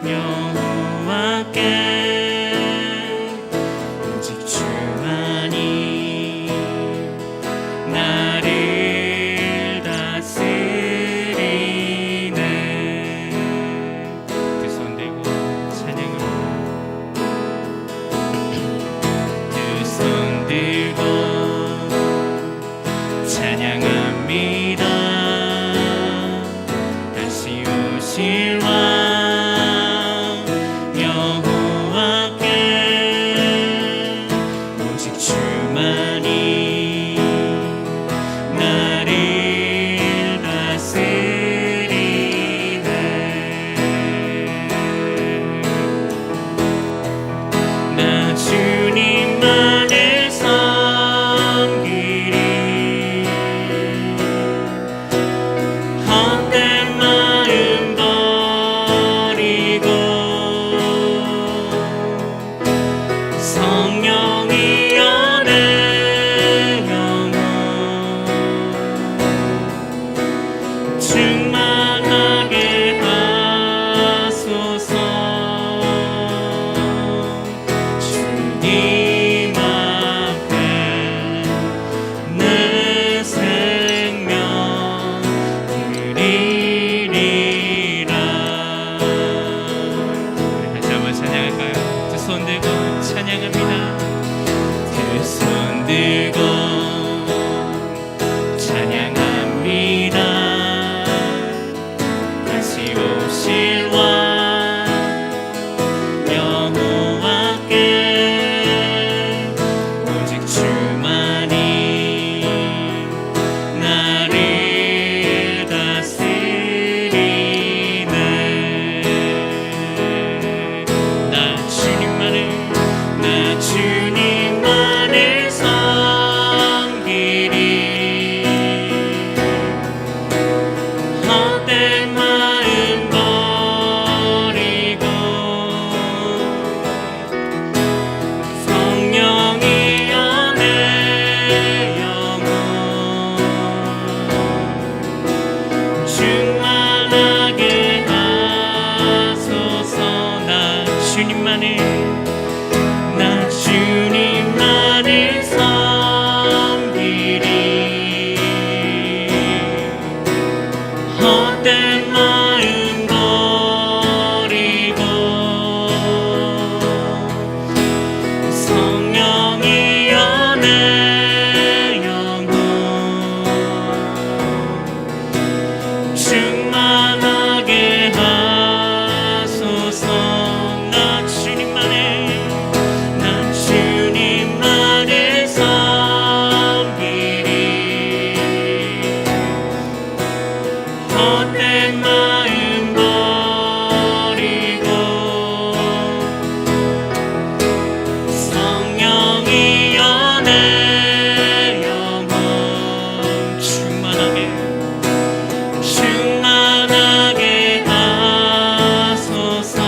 여호와께 오직 주만이 나를 다스리네. 두 손 들고 찬양합니다. 두 손 들고 찬양합니다. 다시 오실 왕 여호와께 오직 주만이 나를 다스리네. 나 주님만을 섬기리. 헛된 마음 버리고 성령이여 내 영혼 충만하게 하소서. 주님 앞에 내 생명 드리리라. 다시 한번 찬양할까요? 두 손 들고 찬양합니다. 두 손 들고 찬양합니다. 다시 오실 왕 여호와께 오직 주만이 나를 다스리네. 나 주님만을 섬기리. 헛된 마음 버리고 성령이여 내 영혼 충만하게 하소서. 나 주님만을 섬기리. 헛된 마음 버리고 성령이여 내 영혼 충만하게 하소서. 나 주님만을 섬기리. 헛된 마음 버리고 성령이여 내 영혼 충만하게 하소서.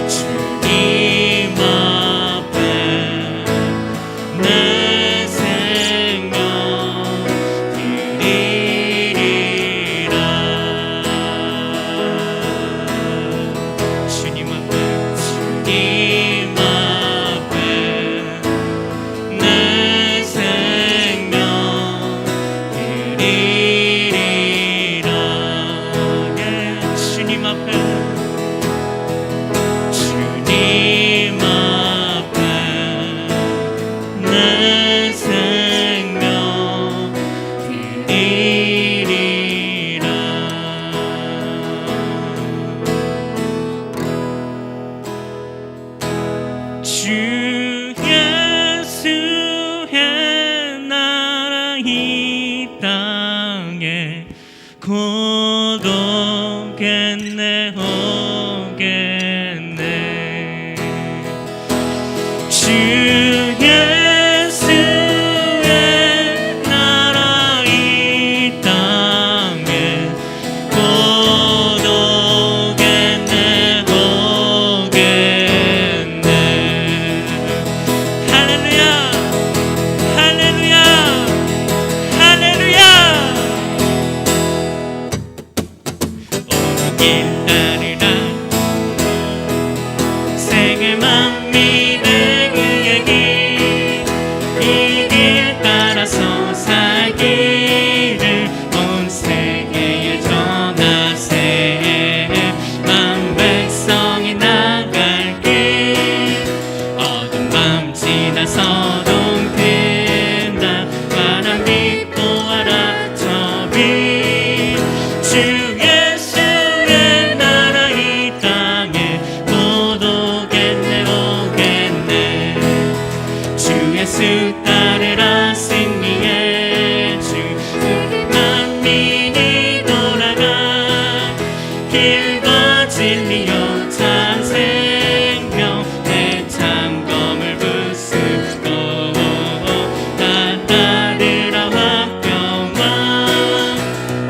주님 앞에 내 생명 드리리라. 주님 앞에 내 생명 드리리라. 주님 앞에 내 생명 드리리라. 주 예수의 나라 이 땅에 곧 오겠네 오겠네. 주 예수의 나라 이 땅에 곧 오겠네 오겠네. 할렐루야 할렐루야 할렐루야. 길 따르라 세계만 믿는 그의 길 이 길 따라서 살기를 온 세계에 전하세 만 백성이 나갈 길 어두운 밤 지나서도 든다 환한 빛 보아라 저 빛 주 예수의 나라 이 땅에 곧 오겠네 오겠네 주 예수 따르라 승리의 주 만민이 돌아가 길과 진리요 참 생명 내 창검을 부수고 다 따르라 화평왕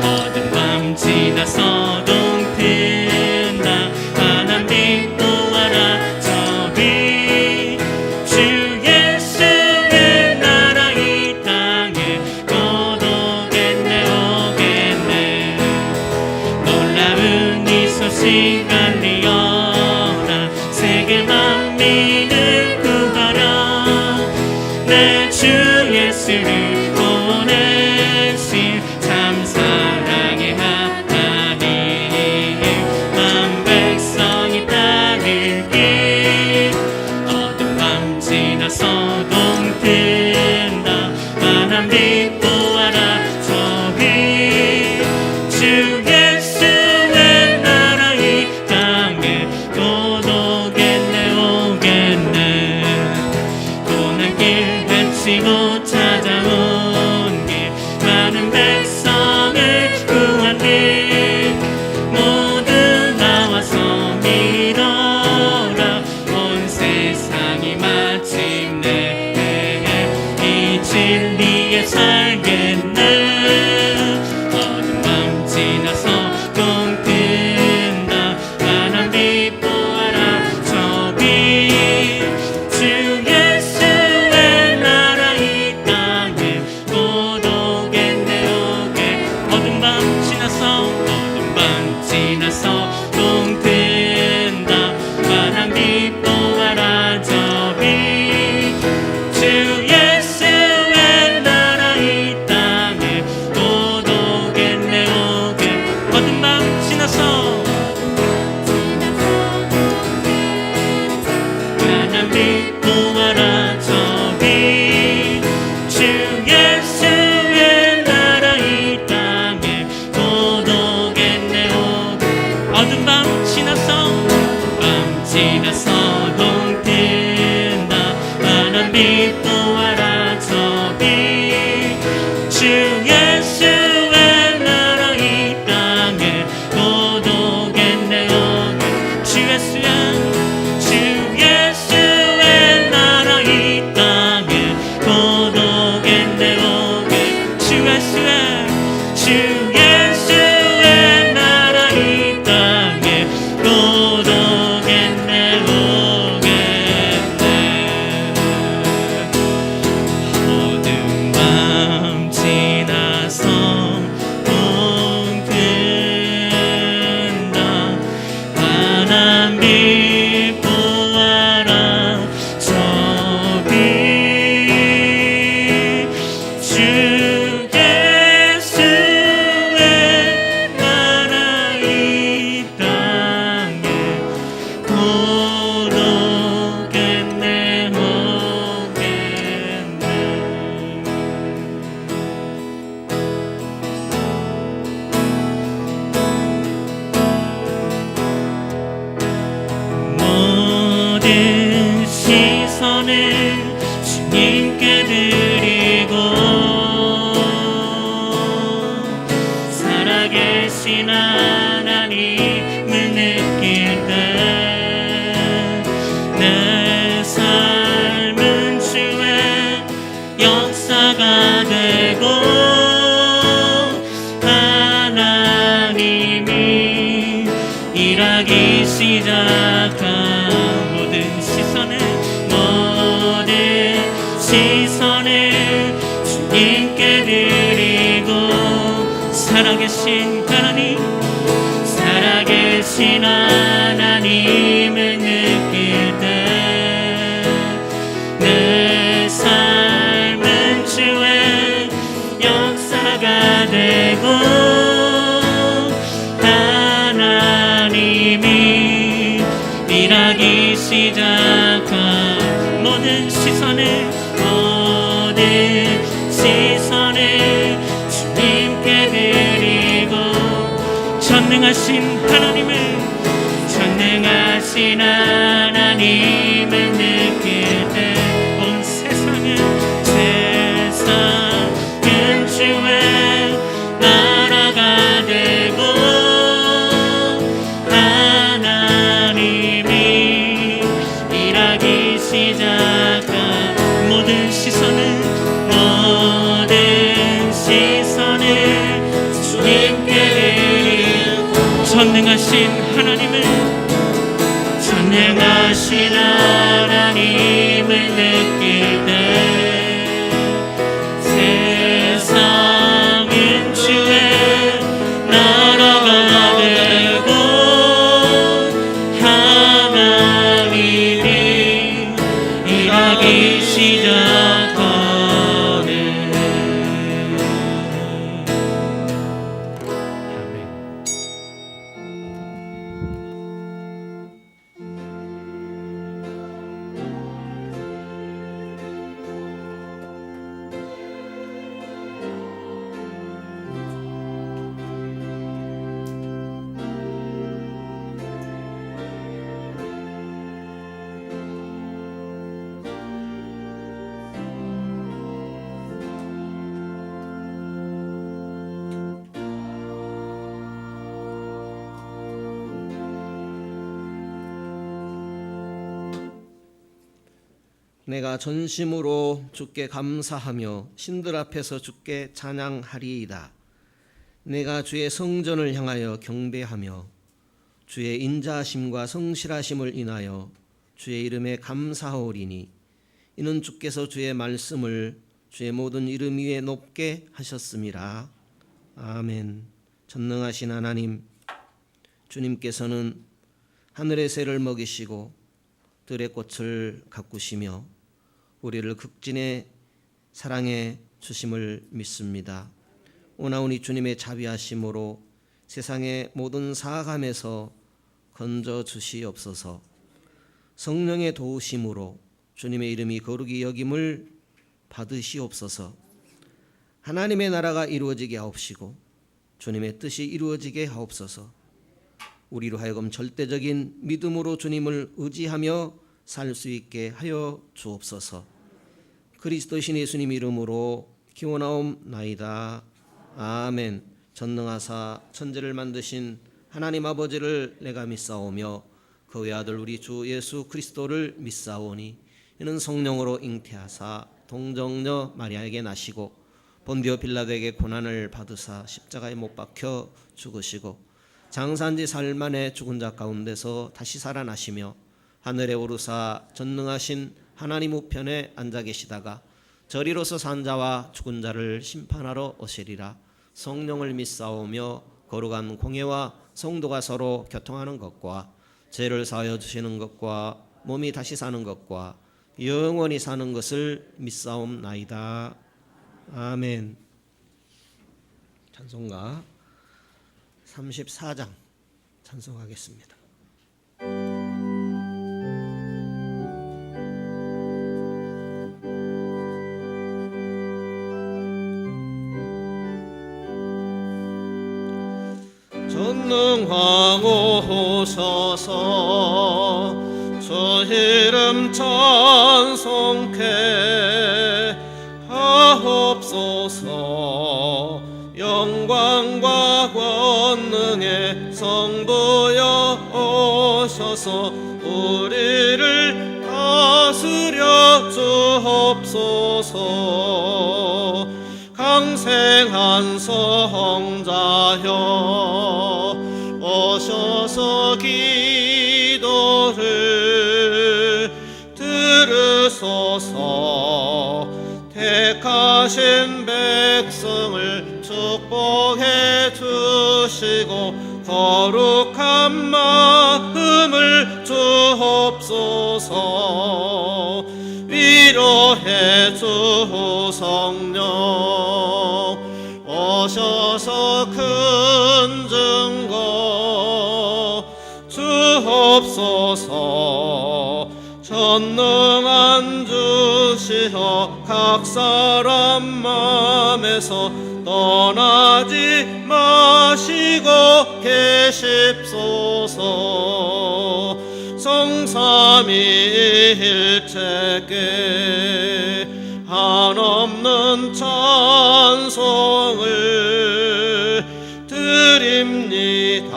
어두운 밤 지나서도 든다 환한 빛 보아라 저 빛 주 예수의 나라 이 땅에 곧 오겠네 오겠네 놀라운 이 소식 알리어라 세계 만민을 구하라 내 주 예수를 보내신 참 사랑의 하나님 만 백성이 따를 길 어두운 밤 지나서도 든다 환한 빛 보아라 저 빛 주 예수의 나라 이 땅에 곧 오겠네 오겠네 고난 길 헤치고 찾아온 길 많은 백성을 구한 길 모두 나와서 믿어라 온 세상이 마침내 이 진리에 살겠네 어두운 밤 지나서 동 뜬다 환한 빛 보아라 저 빛 주 예수의 나라 이 땅에 곧 오겠네 오게 어두운 밤 지나서 동 뜬다 환한 빛 보아라 저 빛 주 예수의 나라 이 땅에 곧 오겠네 오게 어두운 밤 지나서 환한 빛 보아라 저 빛 주 예수의 나라 이 땅에 곧 오겠네 오게 어두운 밤 지나서 동 뜬다 환한 빛 보아라 저 빛 주 예수의 나라 이 땅에 곧 오겠네 오게 주 예수의 나라 이 땅에 곧 오겠네 오게 주 예수의 나라 이 땅에 곧 오겠네 오겠네 어두운 밤 지나서 동 뜬다 환한 빛 보아라 저 빛 주 예수의 나라 이 땅에 곧 오겠네 오겠네 모든 시선을 주님께 드리고 살아계신 하나님을 느낄 때 내 삶은 주의 역사가 되고 하나님이 일하기 시작한 모든 시선을 주님께 드리고 살아계신 하나님 살아계신 전능하신 하나님을 느낄 때 내 삶은 주의 역사가 되고 하나님이 일하기 시작한 모든 시선을 주님께 드리고 전능하신 하나님을 느낄 때 온 세상은 주의 나라가 되고 하나님이 일하기 시작한 모든 시선을 주님께 드리고 전능하신 하나님을 느낄 때 세상은 주의 나라가 되고 하나님이 일하기 시작하네. 내가 전심으로 주께 감사하며 신들 앞에서 주께 찬양하리이다. 내가 주의 성전을 향하여 경배하며 주의 인자하심과 성실하심을 인하여 주의 이름에 감사하오리니 이는 주께서 주의 말씀을 주의 모든 이름 위에 높게 하셨음이라. 아멘. 전능하신 하나님, 주님께서는 하늘의 새를 먹이시고 들의 꽃을 가꾸시며 우리를 극진의 사랑해 주심을 믿습니다. 오나오니 주님의 자비하심으로 세상의 모든 사악함에서 건져 주시옵소서. 성령의 도우심으로 주님의 이름이 거룩히 여김을 받으시옵소서. 하나님의 나라가 이루어지게 하옵시고 주님의 뜻이 이루어지게 하옵소서. 우리로 하여금 절대적인 믿음으로 주님을 의지하며 살 수 있게 하여 주옵소서. 그리스도 신 예수님 이름으로 기원하옵나이다. 아멘. 전능하사 천지를 만드신 하나님 아버지를 내가 믿사오며 그 외아들 우리 주 예수 그리스도를 믿사오니 이는 성령으로 잉태하사 동정녀 마리아에게 나시고 본디오 빌라도에게 고난을 받으사 십자가에 못 박혀 죽으시고 장사한지 사흘 만에 죽은 자 가운데서 다시 살아나시며 하늘에 오르사 전능하신 하나님 우편에 앉아 계시다가 저리로서 산 자와 죽은 자를 심판하러 오시리라. 성령을 믿사오며 거룩한 공예와 성도가 서로 교통하는 것과 죄를 사하여 주시는 것과 몸이 다시 사는 것과 영원히 사는 것을 믿사옵나이다. 아멘. 찬송가 34장 찬송하겠습니다. 전능하옵소서 주 이름 찬송케 하옵소서. 영광과 권능의 성부여 오셔서 우리를 다스려 주옵소서. 강생한 성자여 오셔서 기도를 들으소서. 택하신 백성을 축복해 주시고 거룩한 마음을 주옵소서. 위로해 주 성령 오셔서 큰 증거 주옵소서. 전능한 주시여 각 사람 마음에서 떠나지 마시고 계십소서. 성삼위일체께 한없는 찬송을 드립니다.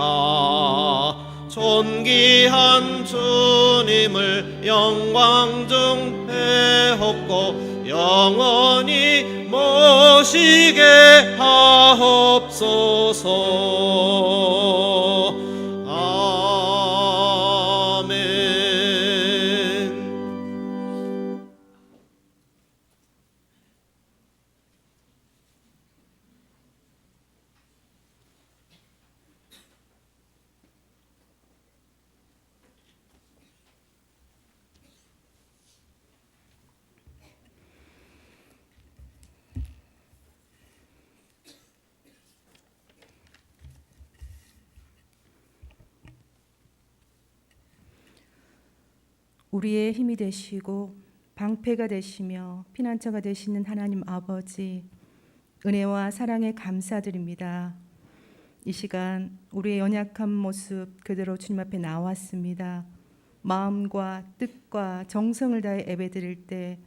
존귀한 주님을 영광 중 배웠고 영원히 모시게 하옵소서. 아멘. 우리의 힘이 되시고 방패가 되시며 피난처가 되시는 하나님 아버지, 은혜와 사랑에 감사드립니다. 이 시간 우리의 연약한 모습 그대로 주님 앞에 나왔습니다. 마음과 뜻과 정성을 다해 예배드릴 때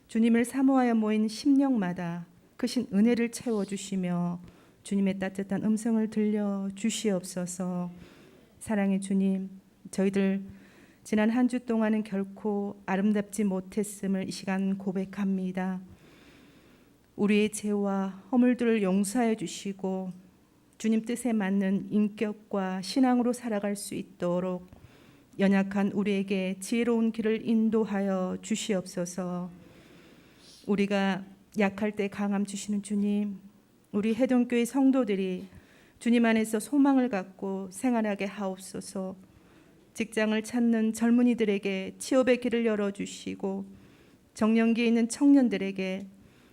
주님을 사모하여 모인 심령마다 크신 은혜를 채워주시며 주님의 따뜻한 음성을 들려주시옵소서. 사랑의 주님, 저희들 지난 한 주 동안은 결코 아름답지 못했음을 이 시간 고백합니다. 우리의 죄와 허물들을 용서해 주시고 주님 뜻에 맞는 인격과 신앙으로 살아갈 수 있도록 연약한 우리에게 지혜로운 길을 인도하여 주시옵소서. 우리가 약할 때 강함 주시는 주님, 우리 해동교회 성도들이 주님 안에서 소망을 갖고 생활하게 하옵소서. 직장을 찾는 젊은이들에게 취업의 길을 열어주시고 정년기에 있는 청년들에게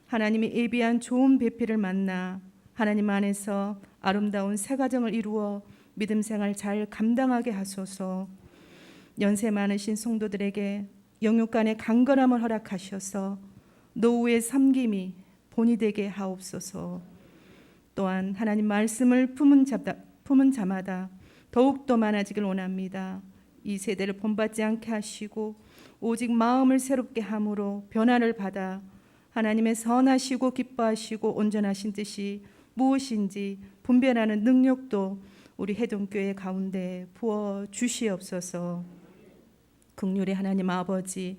하나님이 예비한 좋은 배필을 만나 하나님 안에서 아름다운 새 가정을 이루어 믿음 생활 잘 감당하게 하소서. 연세 많으신 성도들에게 영육간의 강건함을 허락하셔서 노후의 섬김이 본이 되게 하옵소서. 또한 하나님 말씀을 품은 자마다 더욱더 많아지길 원합니다. 이 세대를 본받지 않게 하시고 오직 마음을 새롭게 함으로 변화를 받아 하나님의 선하시고 기뻐하시고 온전하신 뜻이 무엇인지 분별하는 능력도 우리 해동교회 가운데 부어 주시옵소서. 긍휼의 하나님 아버지,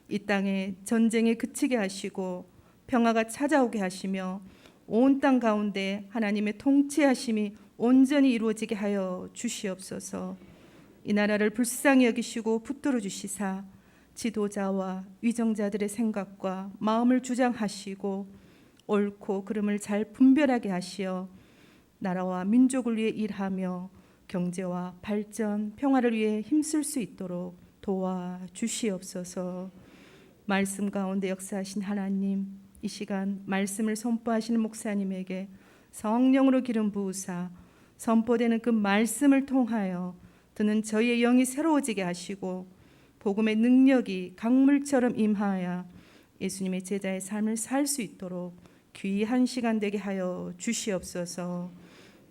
이 땅에 전쟁에 그치게 하시고 평화가 찾아오게 하시며 온 땅 가운데 하나님의 통치하심이 온전히 이루어지게 하여 주시옵소서. 이 나라를 불쌍히 여기시고 붙들어 주시사 지도자와 위정자들의 생각과 마음을 주장하시고 옳고 그름을 잘 분별하게 하시어 나라와 민족을 위해 일하며 경제와 발전, 평화를 위해 힘쓸 수 있도록 도와주시옵소서. 말씀 가운데 역사하신 하나님, 이 시간 말씀을 선포하시는 목사님에게 성령으로 기름 부으사 선포되는 그 말씀을 통하여 듣는 저희의 영이 새로워지게 하시고 복음의 능력이 강물처럼 임하여 예수님의 제자의 삶을 살 수 있도록 귀한 시간 되게 하여 주시옵소서.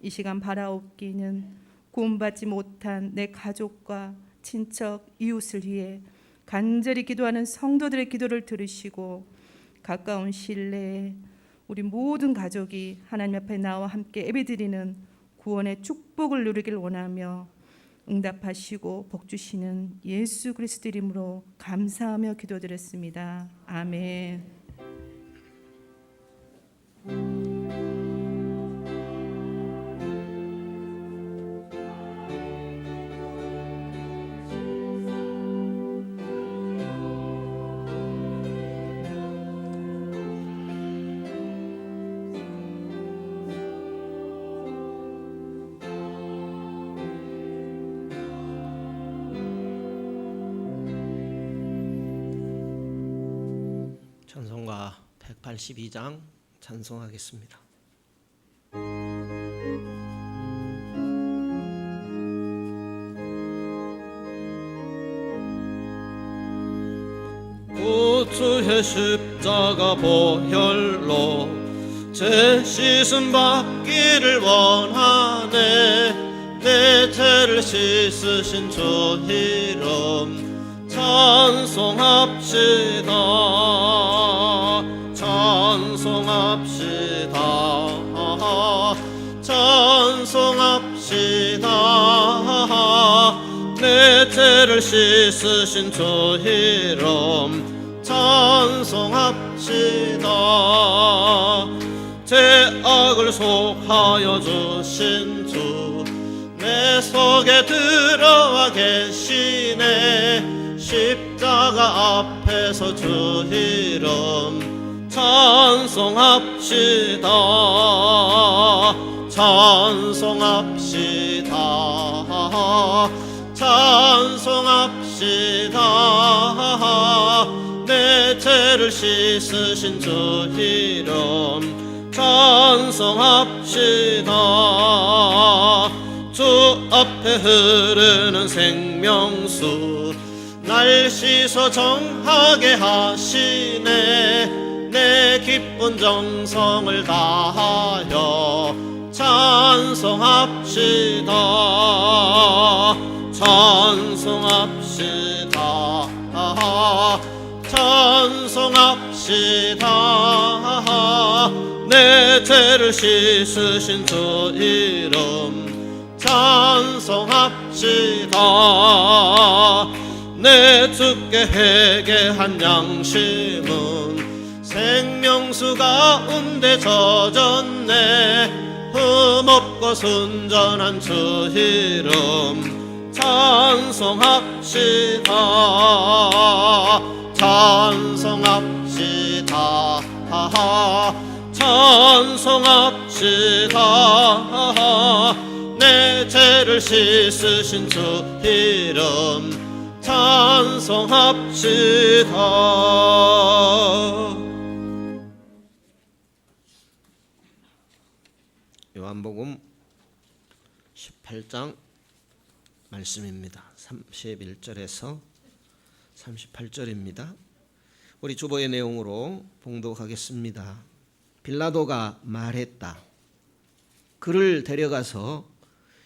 이 시간 바라옵기는 구원받지 못한 내 가족과 친척, 이웃을 위해 간절히 기도하는 성도들의 기도를 들으시고 가까운 신뢰에 우리 모든 가족이 하나님 앞에 나와 함께 예배드리는 구원의 축복을 누리길 원하며 응답하시고 복주시는 예수 그리스도 이름으로 감사하며 기도드렸습니다. 아멘. 182장 찬송하겠습니다. 구주의 십자가 보혈로 제 씻음 받기를 원하네. 내 죄를 씻으신 주 이름 찬송합시다. 찬송합시다. 찬송합시다. 내 죄를 씻으신 주 이름 찬송합시다. 죄악을 속하여 주신 주 내 속에 들어와 계시네. 십자가 앞에서 주 이름 찬송합시다. 찬송합시다. 찬송합시다. 내 죄를 씻으신 주 이름 찬송합시다. 주 앞에 흐르는 생명수 날 씻어 정하게 하시네. 내 기쁜 정성을 다하여 찬송합시다. 찬송합시다. 찬송합시다. 내 죄를 씻으신 주 이름 찬송합시다. 내 주께 회개한 양심은 생명수 가운데 젖었네. 흠없고 순전한 주 이름 찬송합시다. 찬송합시다. 찬송합시다. 내 죄를 씻으신 주 이름 찬송합시다. 요한복음 18장 말씀입니다. 31절에서 38절입니다. 우리 주보의 내용으로 봉독하겠습니다. 빌라도가 말했다. 그를 데려가서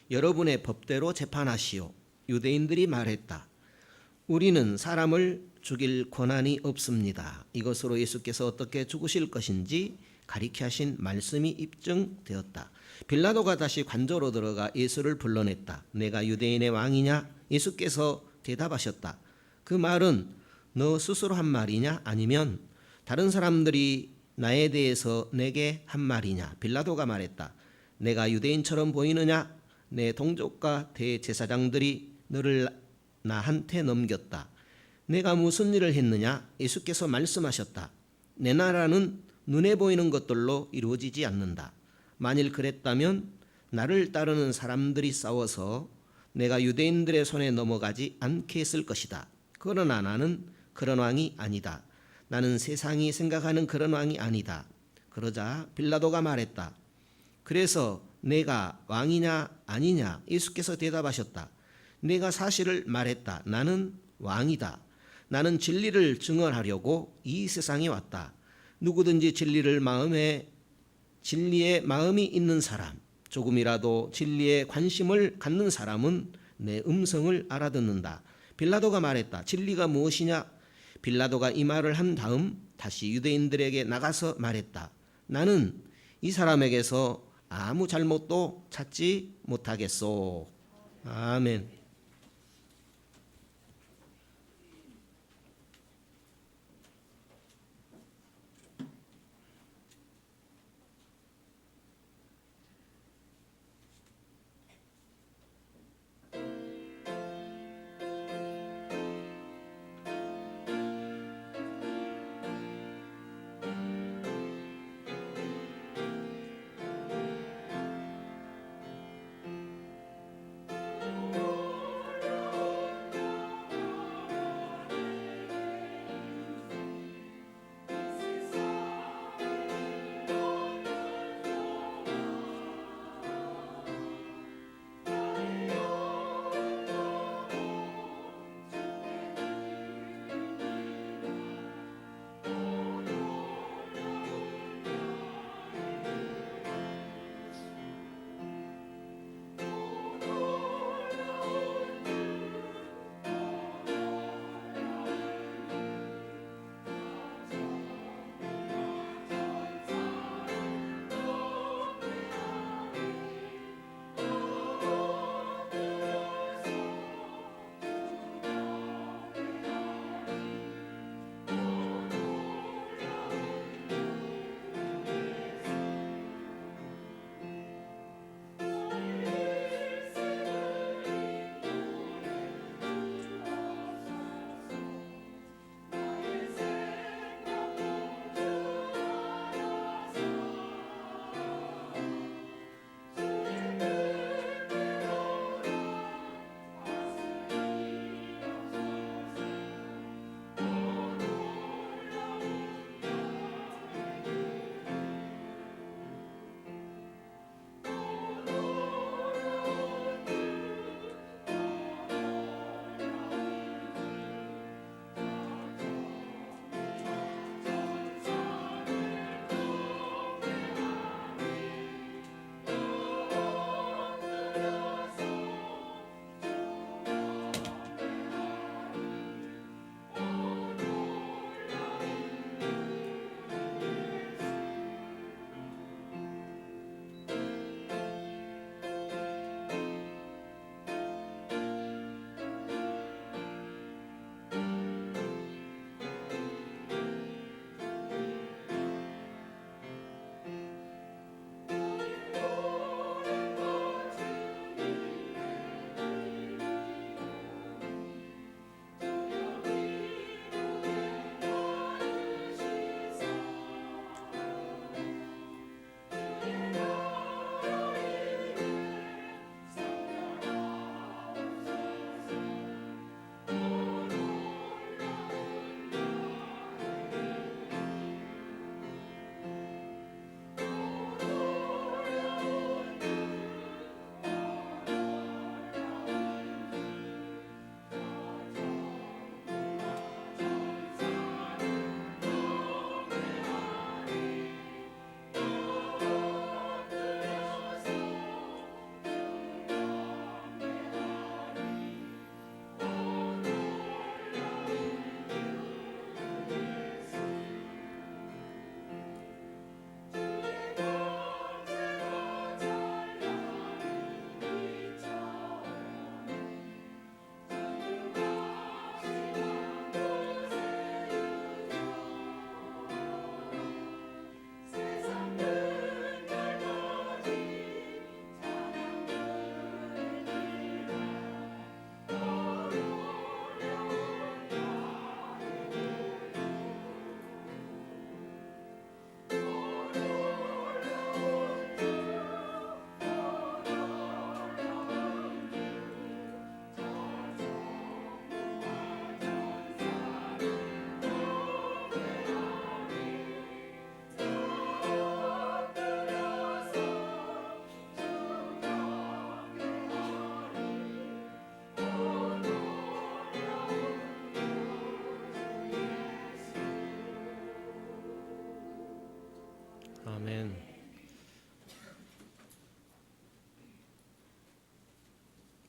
여러분의 법대로 재판하시오. 유대인들이 말했다. 우리는 사람을 죽일 권한이 없습니다. 이것으로 예수께서 어떻게 죽으실 것인지 가리켜 하신 말씀이 입증되었다. 빌라도가 다시 관저로 들어가 예수를 불러냈다. 내가 유대인의 왕이냐? 예수께서 대답하셨다. 그 말은 너 스스로 한 말이냐? 아니면 다른 사람들이 나에 대해서 내게 한 말이냐? 빌라도가 말했다. 내가 유대인처럼 보이느냐? 내 동족과 대제사장들이 너를 나한테 넘겼다. 내가 무슨 일을 했느냐? 예수께서 말씀하셨다. 내 나라는 눈에 보이는 것들로 이루어지지 않는다. 만일 그랬다면 나를 따르는 사람들이 싸워서 내가 유대인들의 손에 넘어가지 않게 했을 것이다. 그러나 나는 그런 왕이 아니다. 나는 세상이 생각하는 그런 왕이 아니다. 그러자 빌라도가 말했다. 그래서 내가 왕이냐 아니냐? 예수께서 대답하셨다. 내가 사실을 말했다. 나는 왕이다. 나는 진리를 증언하려고 이 세상에 왔다. 누구든지 진리의 마음이 있는 사람, 조금이라도 진리에 관심을 갖는 사람은 내 음성을 알아듣는다. 빌라도가 말했다. 진리가 무엇이냐? 빌라도가 이 말을 한 다음 다시 유대인들에게 나가서 말했다. 나는 이 사람에게서 아무 잘못도 찾지 못하겠소. 아멘.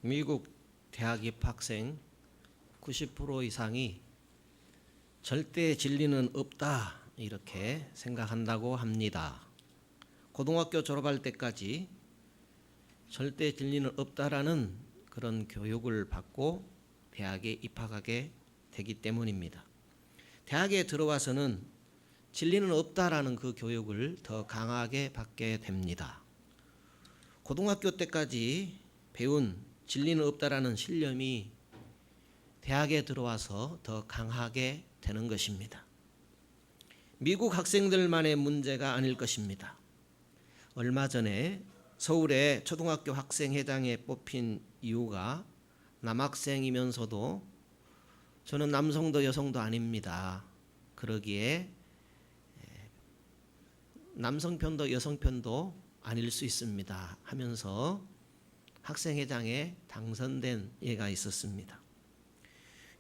미국 대학 입학생 90% 이상이 절대 진리는 없다 이렇게 생각한다고 합니다. 고등학교 졸업할 때까지 절대 진리는 없다라는 그런 교육을 받고 대학에 입학하게 되기 때문입니다. 대학에 들어와서는 진리는 없다라는 그 교육을 더 강하게 받게 됩니다. 고등학교 때까지 배운 진리는 없다라는 신념이 대학에 들어와서 더 강하게 되는 것입니다. 미국 학생들만의 문제가 아닐 것입니다. 얼마 전에 서울의 초등학교 학생회장에 뽑힌 이유가 남학생이면서도 저는 남성도 여성도 아닙니다. 그러기에 남성편도 여성편도 아닐 수 있습니다 하면서 학생회장에 당선된 예가 있었습니다.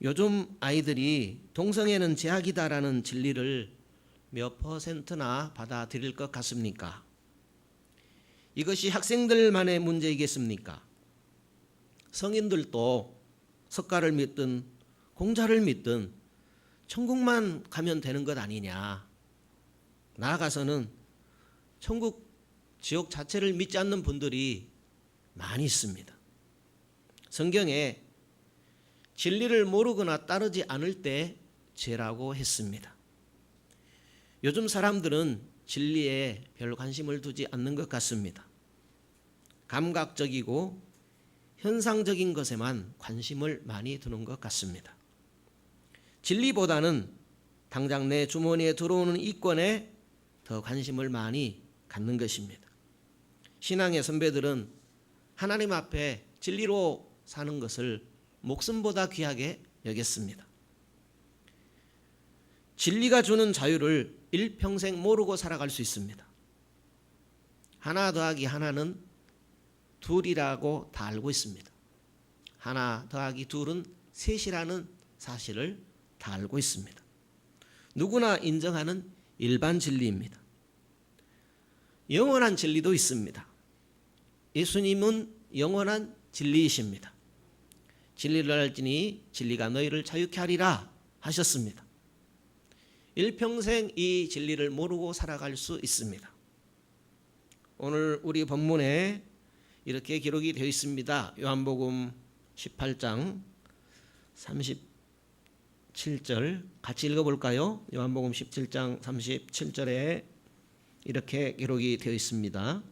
요즘 아이들이 동성애는 제약이다라는 진리를 몇 퍼센트나 받아들일 것 같습니까? 이것이 학생들만의 문제이겠습니까? 성인들도 석가를 믿든 공자를 믿든 천국만 가면 되는 것 아니냐. 나아가서는 천국, 지옥 자체를 믿지 않는 분들이 많이 있습니다. 성경에 진리를 모르거나 따르지 않을 때 죄라고 했습니다. 요즘 사람들은 진리에 별 관심을 두지 않는 것 같습니다. 감각적이고 현상적인 것에만 관심을 많이 두는 것 같습니다. 진리보다는 당장 내 주머니에 들어오는 이권에 더 관심을 많이 갖는 것입니다. 신앙의 선배들은 하나님 앞에 진리로 사는 것을 목숨보다 귀하게 여겼습니다. 진리가 주는 자유를 일평생 모르고 살아갈 수 있습니다. 하나 더하기 하나는 둘이라고 다 알고 있습니다. 하나 더하기 둘은 셋이라는 사실을 다 알고 있습니다. 누구나 인정하는 일반 진리입니다. 영원한 진리도 있습니다. 예수님은 영원한 진리이십니다. 진리를 알지니 진리가 너희를 자유케 하리라 하셨습니다. 일평생 이 진리를 모르고 살아갈 수 있습니다. 오늘 우리 본문에 이렇게 기록이 되어 있습니다. 요한복음 18장 37절 같이 읽어볼까요? 요한복음 17장 37절에 이렇게 기록이 되어 있습니다.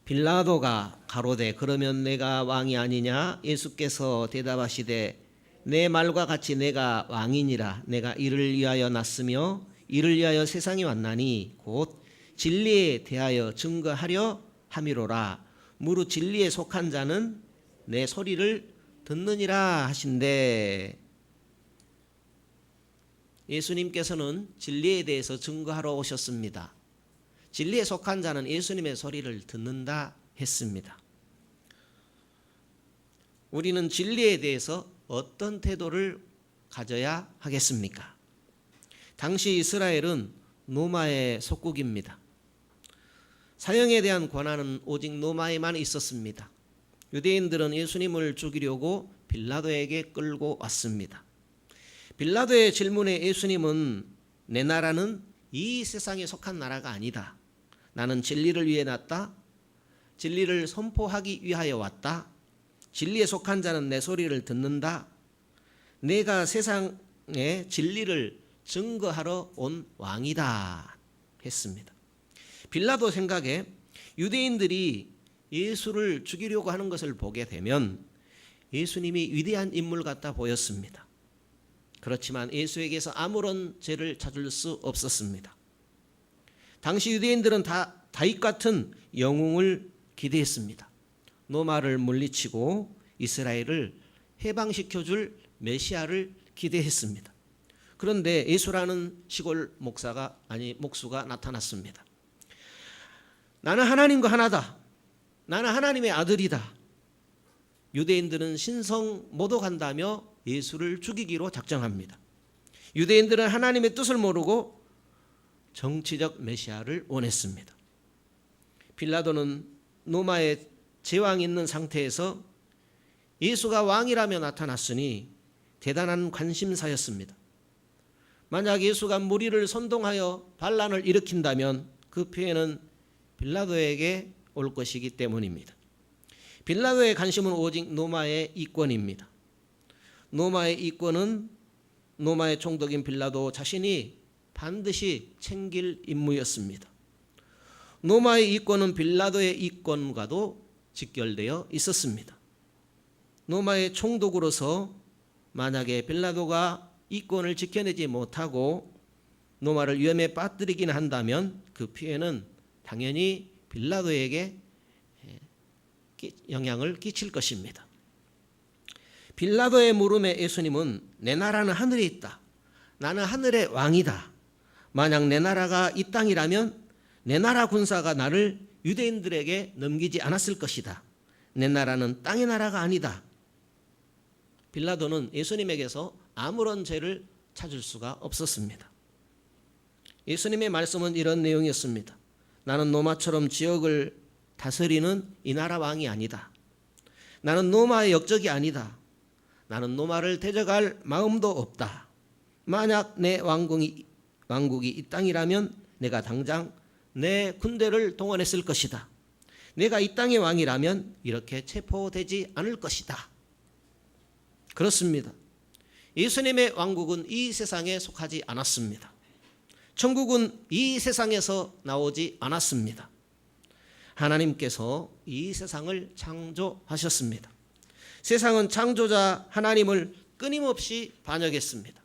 빌라도가 가로되 그러면 내가 왕이 아니냐? 예수께서 대답하시되 내 말과 같이 내가 왕이니라. 내가 이를 위하여 났으며 이를 위하여 세상에 왔나니 곧 진리에 대하여 증거하려 함이로라. 무릇 진리에 속한 자는 내 소리를 듣느니라 하신대. 예수님께서는 진리에 대해서 증거하러 오셨습니다. 진리에 속한 자는 예수님의 소리를 듣는다 했습니다. 우리는 진리에 대해서 어떤 태도를 가져야 하겠습니까? 당시 이스라엘은 로마의 속국입니다. 사형에 대한 권한은 오직 로마에만 있었습니다. 유대인들은 예수님을 죽이려고 빌라도에게 끌고 왔습니다. 빌라도의 질문에 예수님은 내 나라는 이 세상에 속한 나라가 아니다. 나는 진리를 위해 났다. 진리를 선포하기 위하여 왔다. 진리에 속한 자는 내 소리를 듣는다. 내가 세상에 진리를 증거하러 온 왕이다 했습니다. 빌라도 생각에 유대인들이 예수를 죽이려고 하는 것을 보게 되면 예수님이 위대한 인물 같아 보였습니다. 그렇지만 예수에게서 아무런 죄를 찾을 수 없었습니다. 당시 유대인들은 다 다윗 같은 영웅을 기대했습니다. 로마를 물리치고 이스라엘을 해방시켜줄 메시아를 기대했습니다. 그런데 예수라는 시골 목수가 나타났습니다. 나는 하나님과 하나다. 나는 하나님의 아들이다. 유대인들은 신성 모독한다며 예수를 죽이기로 작정합니다. 유대인들은 하나님의 뜻을 모르고 정치적 메시아를 원했습니다. 빌라도는 로마의 제왕이 있는 상태에서 예수가 왕이라며 나타났으니 대단한 관심사였습니다. 만약 예수가 무리를 선동하여 반란을 일으킨다면 그 피해는 빌라도에게 올 것이기 때문입니다. 빌라도의 관심은 오직 로마의 이권입니다. 로마의 이권은 로마의 총독인 빌라도 자신이 반드시 챙길 임무였습니다. 로마의 이권은 빌라도의 이권과도 직결되어 있었습니다. 로마의 총독으로서 만약에 빌라도가 이권을 지켜내지 못하고 로마를 위험에 빠뜨리긴 한다면 그 피해는 당연히 빌라도에게 영향을 끼칠 것입니다. 빌라도의 물음에 예수님은 내 나라는 하늘에 있다. 나는 하늘의 왕이다. 만약 내 나라가 이 땅이라면 내 나라 군사가 나를 유대인들에게 넘기지 않았을 것이다. 내 나라는 땅의 나라가 아니다. 빌라도는 예수님에게서 아무런 죄를 찾을 수가 없었습니다. 예수님의 말씀은 이런 내용이었습니다. 나는 로마처럼 지역을 다스리는 이 나라 왕이 아니다. 나는 로마의 역적이 아니다. 나는 로마를 대적할 마음도 없다. 만약 내 왕국이 이 땅이라면 내가 당장 내 군대를 동원했을 것이다. 내가 이 땅의 왕이라면 이렇게 체포되지 않을 것이다. 그렇습니다. 예수님의 왕국은 이 세상에 속하지 않았습니다. 천국은 이 세상에서 나오지 않았습니다. 하나님께서 이 세상을 창조하셨습니다. 세상은 창조자 하나님을 끊임없이 반역했습니다.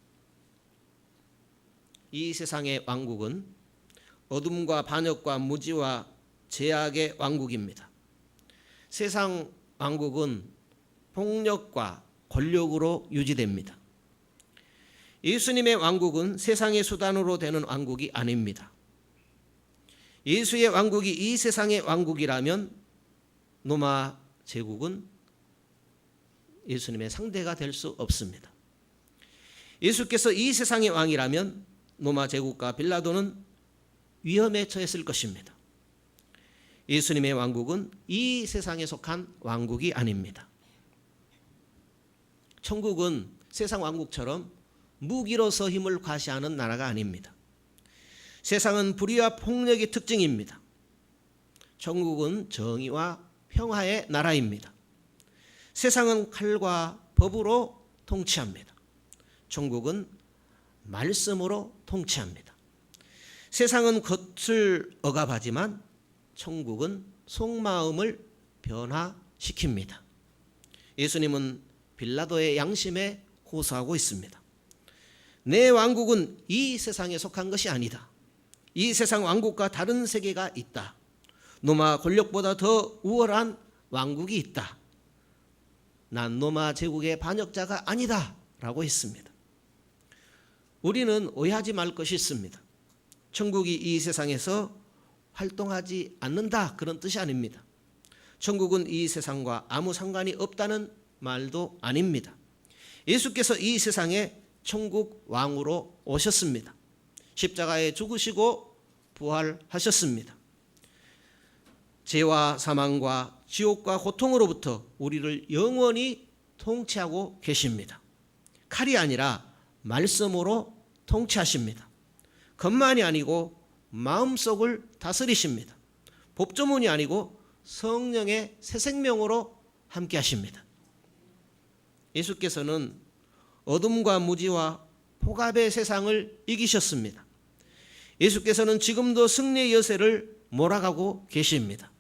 이 세상의 왕국은 어둠과 반역과 무지와 죄악의 왕국입니다. 세상 왕국은 폭력과 권력으로 유지됩니다. 예수님의 왕국은 세상의 수단으로 되는 왕국이 아닙니다. 예수의 왕국이 이 세상의 왕국이라면 로마 제국은 예수님의 상대가 될 수 없습니다. 예수께서 이 세상의 왕이라면 로마 제국과 빌라도는 위험에 처했을 것입니다. 예수님의 왕국은 이 세상에 속한 왕국이 아닙니다. 천국은 세상 왕국처럼 무기로서 힘을 과시하는 나라가 아닙니다. 세상은 불의와 폭력의 특징입니다. 천국은 정의와 평화의 나라입니다. 세상은 칼과 법으로 통치합니다. 천국은 말씀으로 통치합니다. 세상은 겉을 억압하지만 천국은 속마음을 변화시킵니다. 예수님은 빌라도의 양심에 호소하고 있습니다. 내 왕국은 이 세상에 속한 것이 아니다. 이 세상 왕국과 다른 세계가 있다. 로마 권력보다 더 우월한 왕국이 있다. 난 로마 제국의 반역자가 아니다 라고 했습니다. 우리는 오해하지 말 것이 있습니다. 천국이 이 세상에서 활동하지 않는다 그런 뜻이 아닙니다. 천국은 이 세상과 아무 상관이 없다는 말도 아닙니다. 예수께서 이 세상에 천국 왕으로 오셨습니다. 십자가에 죽으시고 부활하셨습니다. 죄와 사망과 지옥과 고통으로부터 우리를 영원히 통치하고 계십니다. 칼이 아니라 말씀으로 통치하십니다. 겉만이 아니고 마음속을 다스리십니다. 법조문이 아니고 성령의 새 생명으로 함께 하십니다. 예수께서는 어둠과 무지와 폭압의 세상을 이기셨습니다. 예수께서는 지금도 승리의 여세를 몰아가고 계십니다.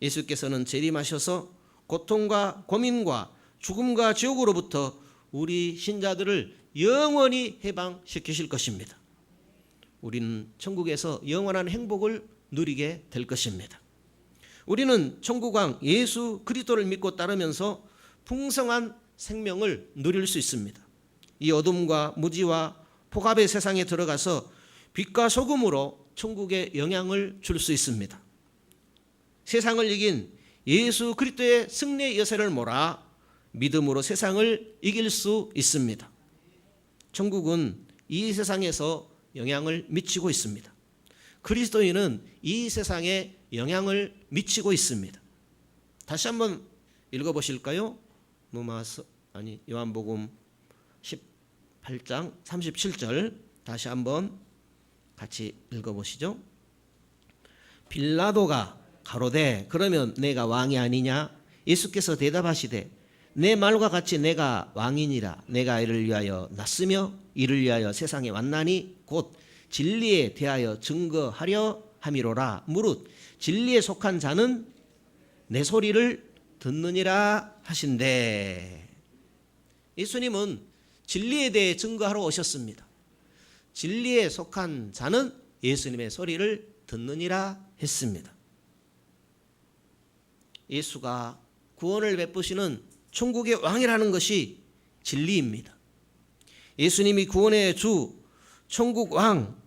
예수께서는 재림하셔서 고통과 고민과 죽음과 지옥으로부터 우리 신자들을 영원히 해방시키실 것입니다. 우리는 천국에서 영원한 행복을 누리게 될 것입니다. 우리는 천국왕 예수 그리스도를 믿고 따르면서 풍성한 생명을 누릴 수 있습니다. 이 어둠과 무지와 폭압의 세상에 들어가서 빛과 소금으로 천국에 영향을 줄 수 있습니다. 세상을 이긴 예수 그리스도의 승리의 여세를 몰아 믿음으로 세상을 이길 수 있습니다. 천국은 이 세상에서 영향을 미치고 있습니다. 그리스도인은 이 세상에 영향을 미치고 있습니다. 다시 한번 읽어보실까요? 요한복음 18장 37절 다시 한번 같이 읽어보시죠. 빌라도가 가로되 그러면 내가 왕이 아니냐? 예수께서 대답하시되 내 말과 같이 내가 왕이니라. 내가 이를 위하여 났으며 이를 위하여 세상에 왔나니 곧 진리에 대하여 증거하려 함이로라. 무릇 진리에 속한 자는 내 소리를 듣느니라 하신대. 예수님은 진리에 대해 증거하러 오셨습니다. 진리에 속한 자는 예수님의 소리를 듣느니라 했습니다. 예수가 구원을 베푸시는 천국의 왕이라는 것이 진리입니다. 예수님이 구원의 주, 천국 왕,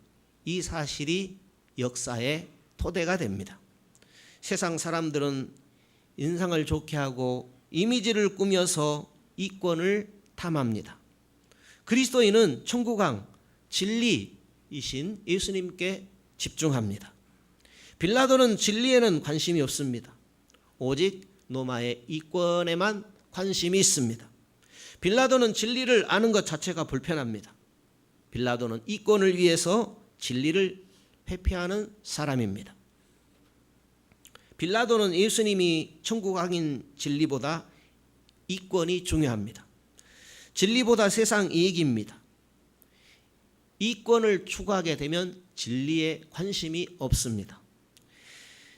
이 사실이 역사의 토대가 됩니다. 세상 사람들은 인상을 좋게 하고 이미지를 꾸며서 이권을 탐합니다. 그리스도인은 천국 왕, 진리이신 예수님께 집중합니다. 빌라도는 진리에는 관심이 없습니다. 오직 로마의 이권에만 관심이 있습니다. 빌라도는 진리를 아는 것 자체가 불편합니다. 빌라도는 이권을 위해서 진리를 회피하는 사람입니다. 빌라도는 예수님이 천국 왕인 진리보다 이권이 중요합니다. 진리보다 세상 이익입니다. 이권을 추구하게 되면 진리에 관심이 없습니다.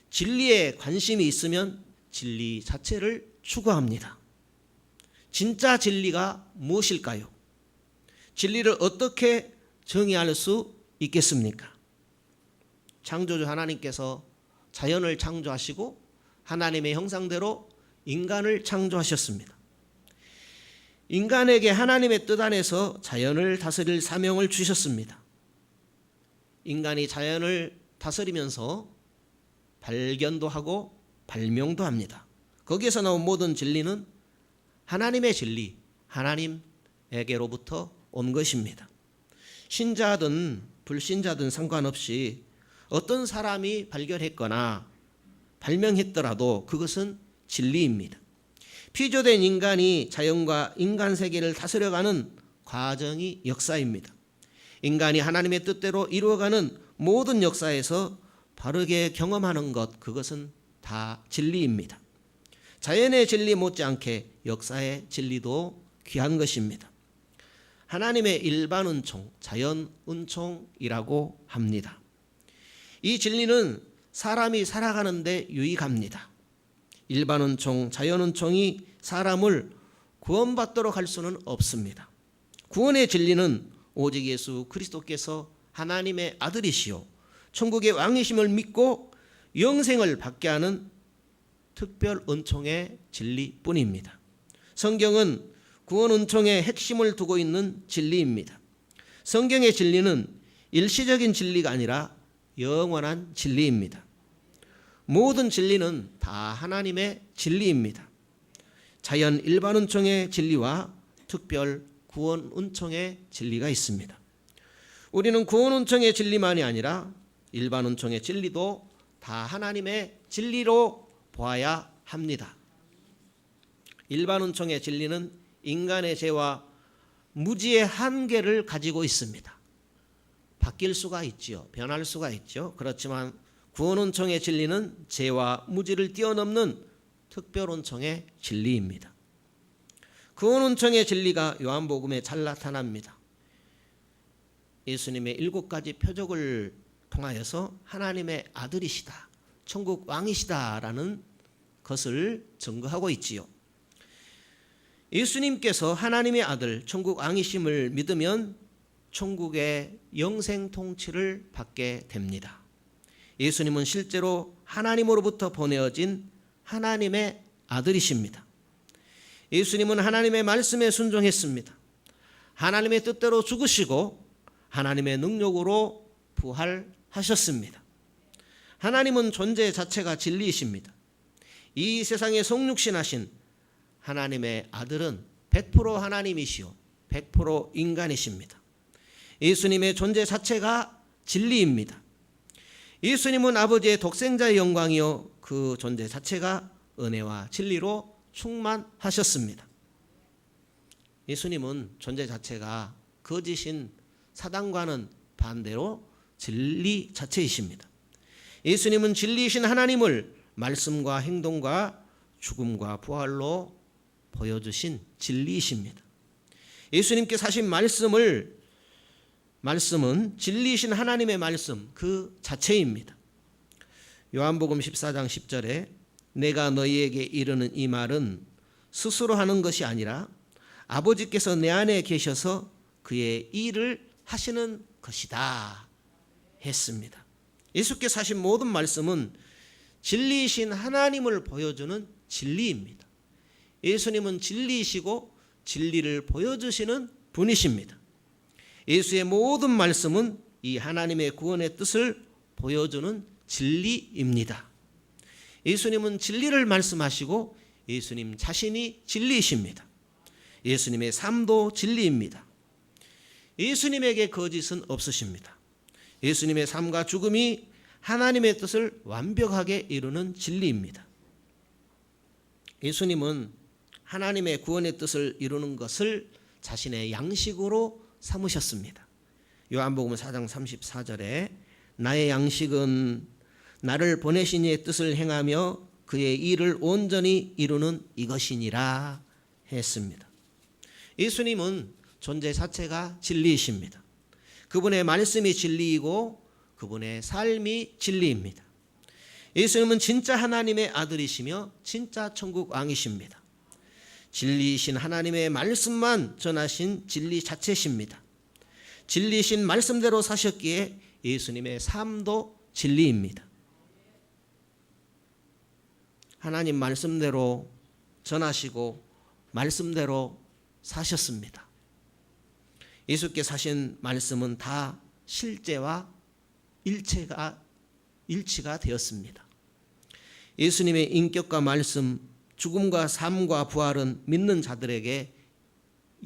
진리에 관심이 있으면 진리 자체를 추구합니다. 진짜 진리가 무엇일까요? 진리를 어떻게 정의할 수 있겠습니까? 창조주 하나님께서 자연을 창조하시고 하나님의 형상대로 인간을 창조하셨습니다. 인간에게 하나님의 뜻 안에서 자연을 다스릴 사명을 주셨습니다. 인간이 자연을 다스리면서 발견도 하고 발명도 합니다. 거기에서 나온 모든 진리는 하나님의 진리, 하나님에게로부터 온 것입니다. 신자든 불신자든 상관없이 어떤 사람이 발견했거나 발명했더라도 그것은 진리입니다. 피조된 인간이 자연과 인간 세계를 다스려가는 과정이 역사입니다. 인간이 하나님의 뜻대로 이루어가는 모든 역사에서 바르게 경험하는 것, 그것은 다 진리입니다. 자연의 진리 못지않게 역사의 진리도 귀한 것입니다. 하나님의 일반 은총, 자연 은총이라고 합니다. 이 진리는 사람이 살아가는데 유익합니다. 일반 은총, 자연 은총이 사람을 구원받도록 할 수는 없습니다. 구원의 진리는 오직 예수 그리스도께서 하나님의 아들이시오 천국의 왕이심을 믿고 영생을 받게 하는 특별 은총의 진리뿐입니다. 성경은 구원 은총의 핵심을 두고 있는 진리입니다. 성경의 진리는 일시적인 진리가 아니라 영원한 진리입니다. 모든 진리는 다 하나님의 진리입니다. 자연 일반 은총의 진리와 특별 구원 은총의 진리가 있습니다. 우리는 구원 은총의 진리만이 아니라 일반 은총의 진리도 다 하나님의 진리로 보아야 합니다. 일반 은총의 진리는 인간의 죄와 무지의 한계를 가지고 있습니다. 바뀔 수가 있지요. 변할 수가 있죠. 그렇지만 구원 은총의 진리는 죄와 무지를 뛰어넘는 특별 은총의 진리입니다. 구원 은총의 진리가 요한복음에 잘 나타납니다. 예수님의 7가지 표적을 통하여서 하나님의 아들이시다, 천국 왕이시다라는 것을 증거하고 있지요. 예수님께서 하나님의 아들, 천국 왕이심을 믿으면 천국의 영생 통치를 받게 됩니다. 예수님은 실제로 하나님으로부터 보내어진 하나님의 아들이십니다. 예수님은 하나님의 말씀에 순종했습니다. 하나님의 뜻대로 죽으시고 하나님의 능력으로 부활하셨습니다. 하나님은 존재 자체가 진리이십니다. 이 세상에 성육신하신 하나님의 아들은 100% 하나님이시오 100% 인간이십니다. 예수님의 존재 자체가 진리입니다. 예수님은 아버지의 독생자의 영광이요 그 존재 자체가 은혜와 진리로 충만하셨습니다. 예수님은 존재 자체가 거짓인 사단과는 반대로 진리 자체이십니다. 예수님은 진리이신 하나님을 말씀과 행동과 죽음과 부활로 보여주신 진리이십니다. 예수님께 사신 말씀은 진리이신 하나님의 말씀 그 자체입니다. 요한복음 14장 10절에 내가 너희에게 이르는 이 말은 스스로 하는 것이 아니라 아버지께서 내 안에 계셔서 그의 일을 하시는 것이다 했습니다. 예수께서 하신 모든 말씀은 진리이신 하나님을 보여주는 진리입니다. 예수님은 진리이시고 진리를 보여주시는 분이십니다. 예수의 모든 말씀은 이 하나님의 구원의 뜻을 보여주는 진리입니다. 예수님은 진리를 말씀하시고 예수님 자신이 진리이십니다. 예수님의 삶도 진리입니다. 예수님에게 거짓은 없으십니다. 예수님의 삶과 죽음이 하나님의 뜻을 완벽하게 이루는 진리입니다. 예수님은 하나님의 구원의 뜻을 이루는 것을 자신의 양식으로 삼으셨습니다. 요한복음 4장 34절에 나의 양식은 나를 보내신 이의 뜻을 행하며 그의 일을 온전히 이루는 이것이니라 했습니다. 예수님은 존재 자체가 진리이십니다. 그분의 말씀이 진리이고 그분의 삶이 진리입니다. 예수님은 진짜 하나님의 아들이시며 진짜 천국 왕이십니다. 진리이신 하나님의 말씀만 전하신 진리 자체십니다. 진리이신 말씀대로 사셨기에 예수님의 삶도 진리입니다. 하나님 말씀대로 전하시고 말씀대로 사셨습니다. 예수께 사신 말씀은 다 실제와 일치가 되었습니다. 예수님의 인격과 말씀, 죽음과 삶과 부활은 믿는 자들에게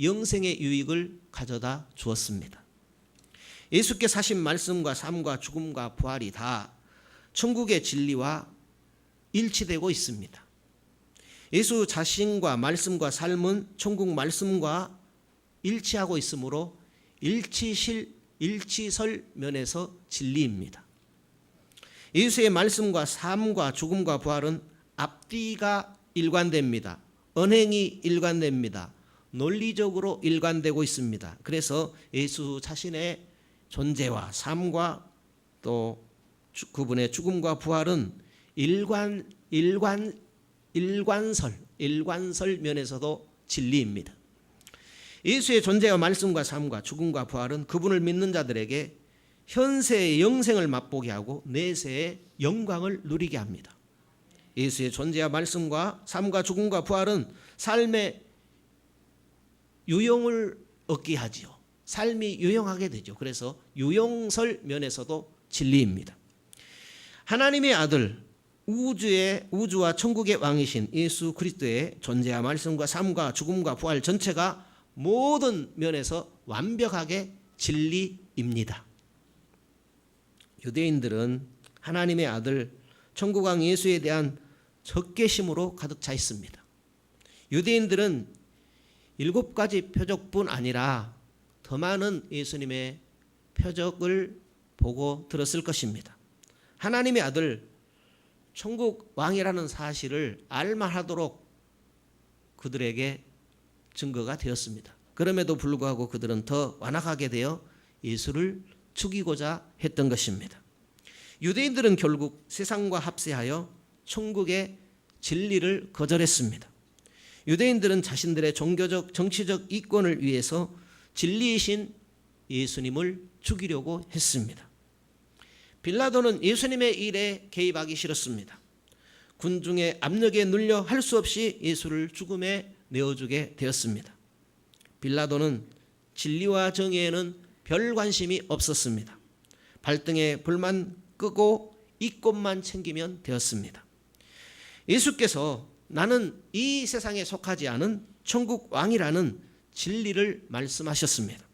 영생의 유익을 가져다 주었습니다. 예수께 사신 말씀과 삶과 죽음과 부활이 다 천국의 진리와 일치되고 있습니다. 예수 자신과 말씀과 삶은 천국 말씀과 일치하고 있으므로 일치설 면에서 진리입니다. 예수의 말씀과 삶과 죽음과 부활은 앞뒤가 일관됩니다. 언행이 일관됩니다. 논리적으로 일관되고 있습니다. 그래서 예수 자신의 존재와 삶과 또 그분의 죽음과 부활은 일관설 면에서도 진리입니다. 예수의 존재와 말씀과 삶과 죽음과 부활은 그분을 믿는 자들에게 현세의 영생을 맛보게 하고 내세의 영광을 누리게 합니다. 예수의 존재와 말씀과 삶과 죽음과 부활은 삶의 유용을 얻게 하지요. 삶이 유용하게 되죠. 그래서 유용설 면에서도 진리입니다. 하나님의 아들, 우주와 천국의 왕이신 예수 그리스도의 존재와 말씀과 삶과 죽음과 부활 전체가 모든 면에서 완벽하게 진리입니다. 유대인들은 하나님의 아들 천국왕 예수에 대한 적개심으로 가득 차 있습니다. 유대인들은 7가지 표적뿐 아니라 더 많은 예수님의 표적을 보고 들었을 것입니다. 하나님의 아들 천국 왕이라는 사실을 알만하도록 그들에게 증거가 되었습니다. 그럼에도 불구하고 그들은 더 완악하게 되어 예수를 죽이고자 했던 것입니다. 유대인들은 결국 세상과 합세하여 천국의 진리를 거절했습니다. 유대인들은 자신들의 종교적 정치적 이권을 위해서 진리이신 예수님을 죽이려고 했습니다. 빌라도는 예수님의 일에 개입하기 싫었습니다. 군중의 압력에 눌려 할 수 없이 예수를 죽음에 내어주게 되었습니다. 빌라도는 진리와 정의에는 별 관심이 없었습니다. 발등에 불만 끄고 이권만 챙기면 되었습니다. 예수께서 나는 이 세상에 속하지 않은 천국 왕이라는 진리를 말씀하셨습니다.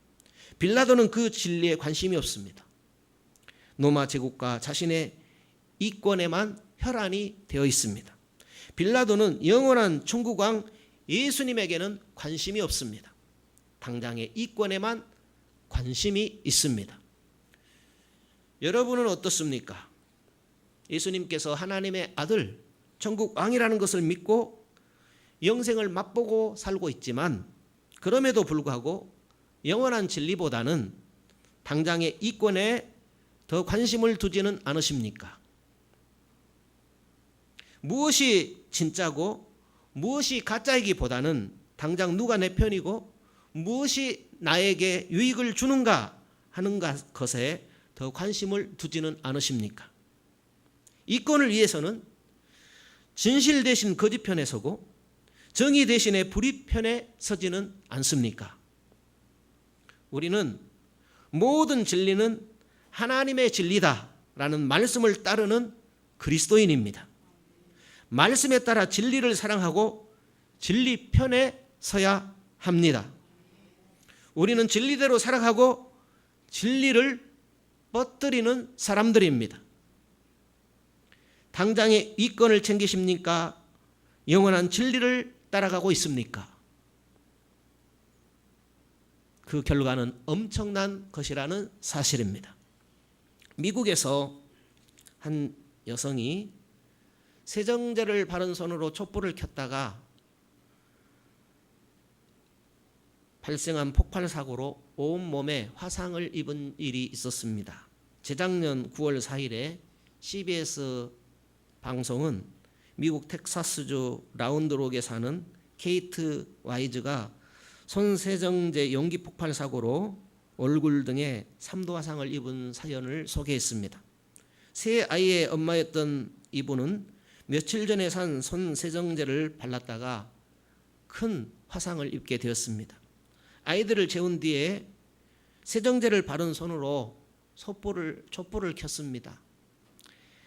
빌라도는 그 진리에 관심이 없습니다. 로마 제국과 자신의 이권에만 혈안이 되어 있습니다. 빌라도는 영원한 천국 왕 예수님에게는 관심이 없습니다. 당장의 이권에만 관심이 있습니다. 여러분은 어떻습니까? 예수님께서 하나님의 아들, 천국 왕이라는 것을 믿고 영생을 맛보고 살고 있지만 그럼에도 불구하고 영원한 진리보다는 당장의 이권에 더 관심을 두지는 않으십니까? 무엇이 진짜고 무엇이 가짜이기보다는 당장 누가 내 편이고 무엇이 나에게 유익을 주는가 하는 것에 더 관심을 두지는 않으십니까? 이권을 위해서는 진실 대신 거짓 편에 서고 정의 대신에 불의 편에 서지는 않습니까? 우리는 모든 진리는 하나님의 진리다라는 말씀을 따르는 그리스도인입니다. 말씀에 따라 진리를 사랑하고 진리 편에 서야 합니다. 우리는 진리대로 살아가고 진리를 뻗들이는 사람들입니다. 당장의 이권을 챙기십니까? 영원한 진리를 따라가고 있습니까? 그 결과는 엄청난 것이라는 사실입니다. 미국에서 한 여성이 세정제를 바른 손으로 촛불을 켰다가 발생한 폭발 사고로 온몸에 화상을 입은 일이 있었습니다. 재작년 9월 4일에 CBS 방송은 미국 텍사스주 라운드록에 사는 케이트 와이즈가 손세정제 용기 폭발 사고로 얼굴 등에 3도 화상을 입은 사연을 소개했습니다. 세 아이의 엄마였던 이분은 며칠 전에 산 손세정제를 발랐다가 큰 화상을 입게 되었습니다. 아이들을 재운 뒤에 세정제를 바른 손으로 촛불을 켰습니다.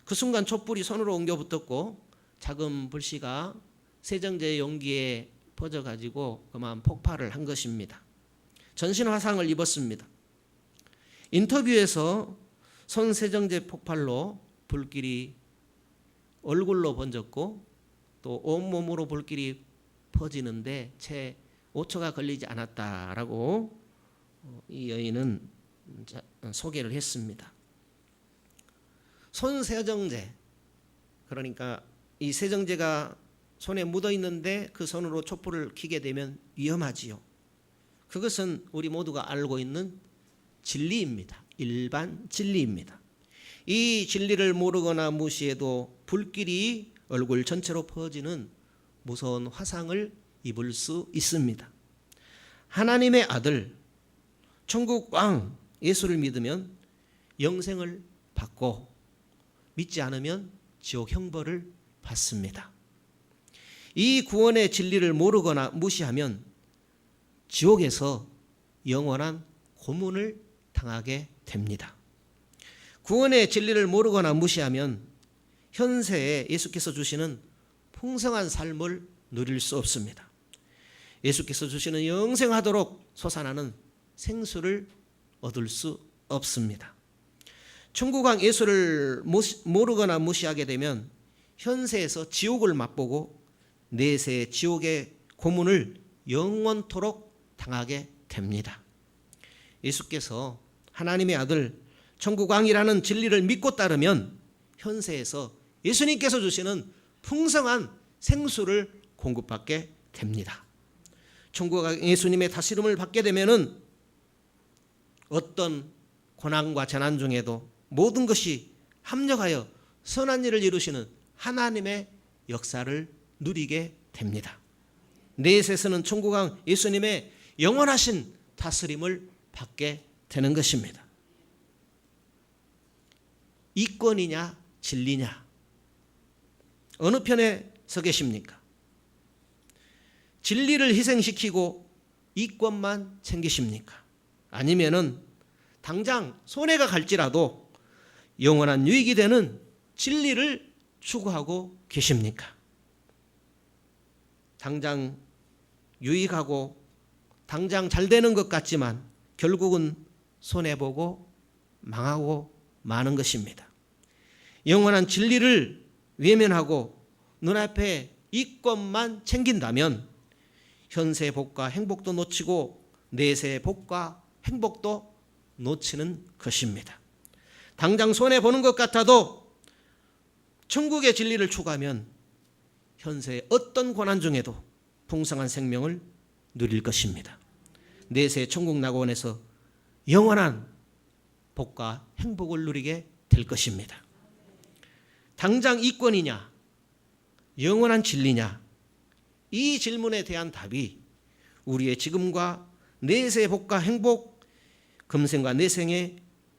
그 순간 촛불이 손으로 옮겨 붙었고 작은 불씨가 세정제 용기에 퍼져가지고 그만 폭발을 한 것입니다. 전신 화상을 입었습니다. 인터뷰에서 손세정제 폭발로 불길이 얼굴로 번졌고 또 온몸으로 불길이 퍼지는데 채 5초가 걸리지 않았다라고 이 여인은 소개를 했습니다. 손세정제, 그러니까 이 세정제가 손에 묻어 있는데 그 손으로 촛불을 켜게 되면 위험하지요. 그것은 우리 모두가 알고 있는 진리입니다. 일반 진리입니다. 이 진리를 모르거나 무시해도 불길이 얼굴 전체로 퍼지는 무서운 화상을 입을 수 있습니다. 하나님의 아들, 천국 왕 예수를 믿으면 영생을 받고 믿지 않으면 지옥 형벌을 받습니다. 이 구원의 진리를 모르거나 무시하면 지옥에서 영원한 고문을 당하게 됩니다. 구원의 진리를 모르거나 무시하면 현세에 예수께서 주시는 풍성한 삶을 누릴 수 없습니다. 예수께서 주시는 영생하도록 솟아나는 생수를 얻을 수 없습니다. 천국왕 예수를 모르거나 무시하게 되면 현세에서 지옥을 맛보고 내세 지옥의 고문을 영원토록 당하게 됩니다. 예수께서 하나님의 아들 천국왕이라는 진리를 믿고 따르면 현세에서 예수님께서 주시는 풍성한 생수를 공급받게 됩니다. 천국왕 예수님의 다스림을 받게 되면은 어떤 고난과 재난 중에도 모든 것이 합력하여 선한 일을 이루시는 하나님의 역사를 누리게 됩니다. 내세에서는 천국왕 예수님의 영원하신 다스림을 받게 되는 것입니다. 이권이냐 진리냐 어느 편에 서 계십니까? 진리를 희생시키고 이권만 챙기십니까? 아니면은 당장 손해가 갈지라도 영원한 유익이 되는 진리를 추구하고 계십니까? 당장 유익하고 당장 잘 되는 것 같지만 결국은 손해보고 망하고 마는 것입니다. 영원한 진리를 외면하고 눈앞에 이권만 챙긴다면 현세의 복과 행복도 놓치고 내세의 복과 행복도 놓치는 것입니다. 당장 손해보는 것 같아도 천국의 진리를 추구하면 현세의 어떤 고난 중에도 풍성한 생명을 누릴 것입니다. 내세의 천국 낙원에서 영원한 복과 행복을 누리게 될 것입니다. 당장 이권이냐, 영원한 진리냐, 이 질문에 대한 답이 우리의 지금과 내세의 복과 행복, 금생과 내생의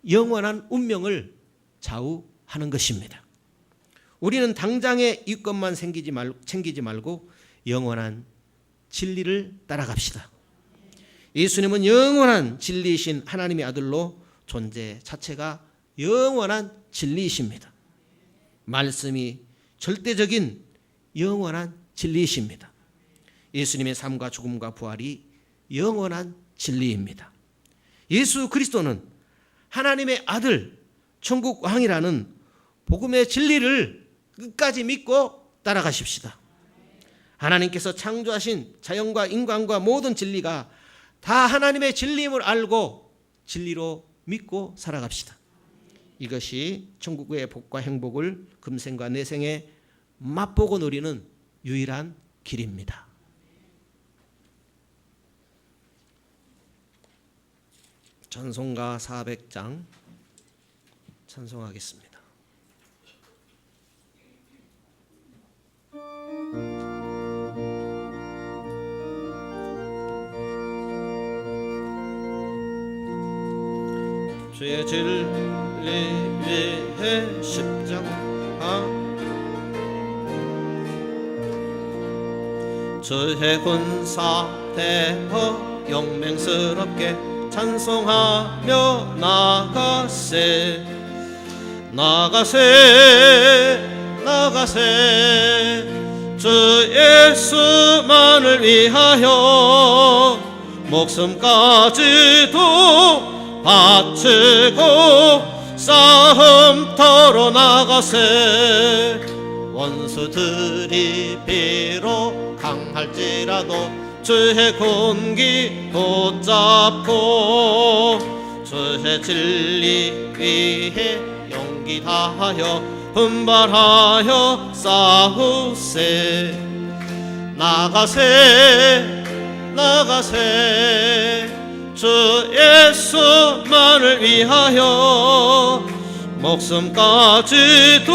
영원한 운명을 좌우하는 것입니다. 우리는 당장의 이것만 챙기지 말고 영원한 진리를 따라갑시다. 예수님은 영원한 진리이신 하나님의 아들로 존재 자체가 영원한 진리이십니다. 말씀이 절대적인 영원한 진리이십니다. 예수님의 삶과 죽음과 부활이 영원한 진리입니다. 예수 그리스도는 하나님의 아들, 천국 왕이라는 복음의 진리를 끝까지 믿고 따라가십시다. 하나님께서 창조하신 자연과 인간과 모든 진리가 다 하나님의 진리임을 알고 진리로 믿고 살아갑시다. 이것이 천국의 복과 행복을 금생과 내생에 맛보고 누리는 유일한 길입니다. 찬송가 400장 찬송하겠습니다. 주의 진리 위해 십자가 주의 군사 대허 영맹스럽게 찬송하며 나가세 주 예수만을 위하여 목숨까지도 바치고 싸움터로 나가세 원수들이 비록 강할지라도 주의 군기 붙잡고 주의 진리 위해 용기 다하여 분발하여 싸우세 나가세 주 예수만을 위하여 목숨까지도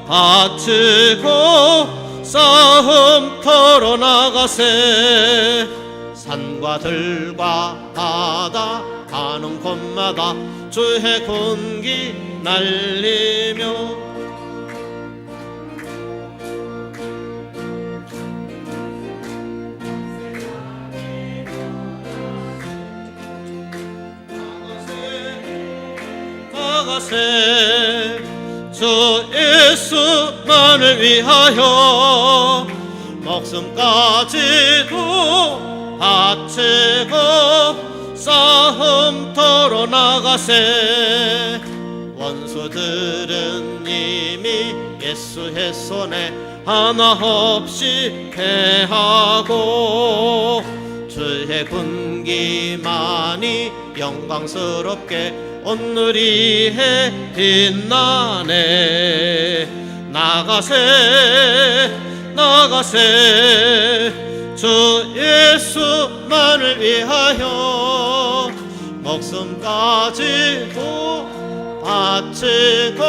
바치고 싸움터로 나가세 산과 들과 바다 가는 곳마다 주의 군기 날리며 주 예수만을 위하여 목숨까지도 바치고 싸움터로 나가세 원수들은 이미 예수의 손에 하나 없이 패하고 주의 군기만이 영광스럽게 오늘이 해 빛나네 나가세 주 예수만을 위하여 목숨까지도 바치고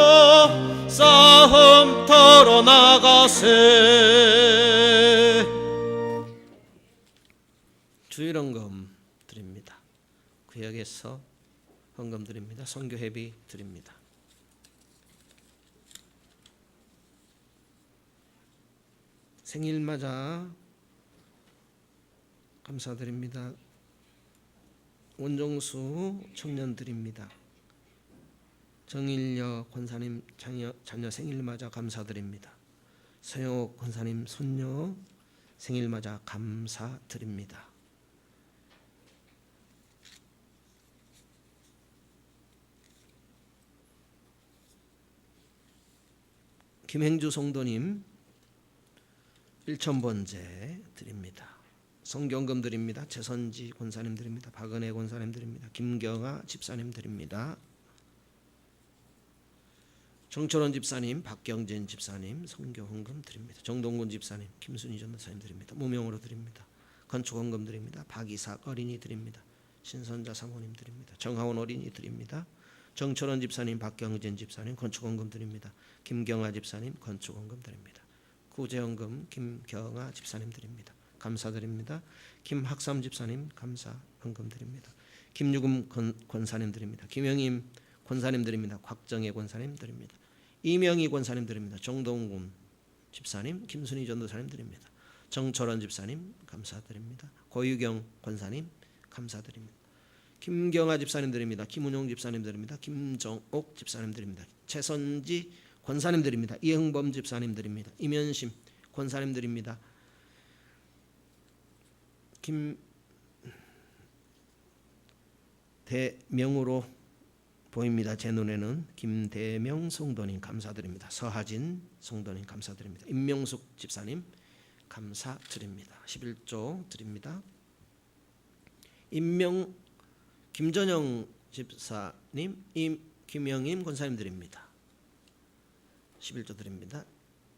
싸움터로 나가세. 주일헌금 드립니다. 구역에서 헌금 드립니다. 선교회비 드립니다. 생일맞아 감사드립니다. 원종수 청년 드립니다. 정일여 권사님 자녀 생일맞아 감사드립니다. 서영옥 권사님 손녀 생일맞아 감사드립니다. 김행주 성도님 1,000번째 드립니다. 성경금 드립니다. 최선지 권사님 드립니다. 박은혜 권사님 드립니다. 김경아 집사님 드립니다. 정철원 집사님, 박경진 집사님 성교헌금 드립니다. 정동군 집사님, 김순희 전도사님 드립니다. 무명으로 드립니다. 건축헌금 드립니다. 박이삭 어린이 드립니다. 신선자 사모님 드립니다. 정하원 어린이 드립니다. 정철원 집사님, 박경진 집사님 건축헌금 드립니다. 김경아 집사님 건축헌금 드립니다. 구제헌금 김경아 집사님 드립니다. 감사드립니다. 김학삼 집사님 감사헌금 드립니다. 김유금 권사님 드립니다. 김영임 권사님 드립니다. 곽정혜 권사님 드립니다. 이명희 권사님 드립니다. 정동군 집사님, 김순희 전도사님 드립니다. 정철원 집사님 감사드립니다. 고유경 권사님 감사드립니다. 김경아 집사님 드립니다. 김은용 집사님 드립니다. 김정옥 집사님 드립니다. 최선지 권사님 드립니다. 이흥범 집사님 드립니다. 이면심 권사님 드립니다. 김대명으로 보입니다. 제 눈에는 김대명 성도님 감사드립니다. 서하진 성도님 감사드립니다. 임명숙 집사님 감사드립니다. 11조 드립니다. 김전영 집사님, 김영임 권사님 드립니다. 11조 드립니다.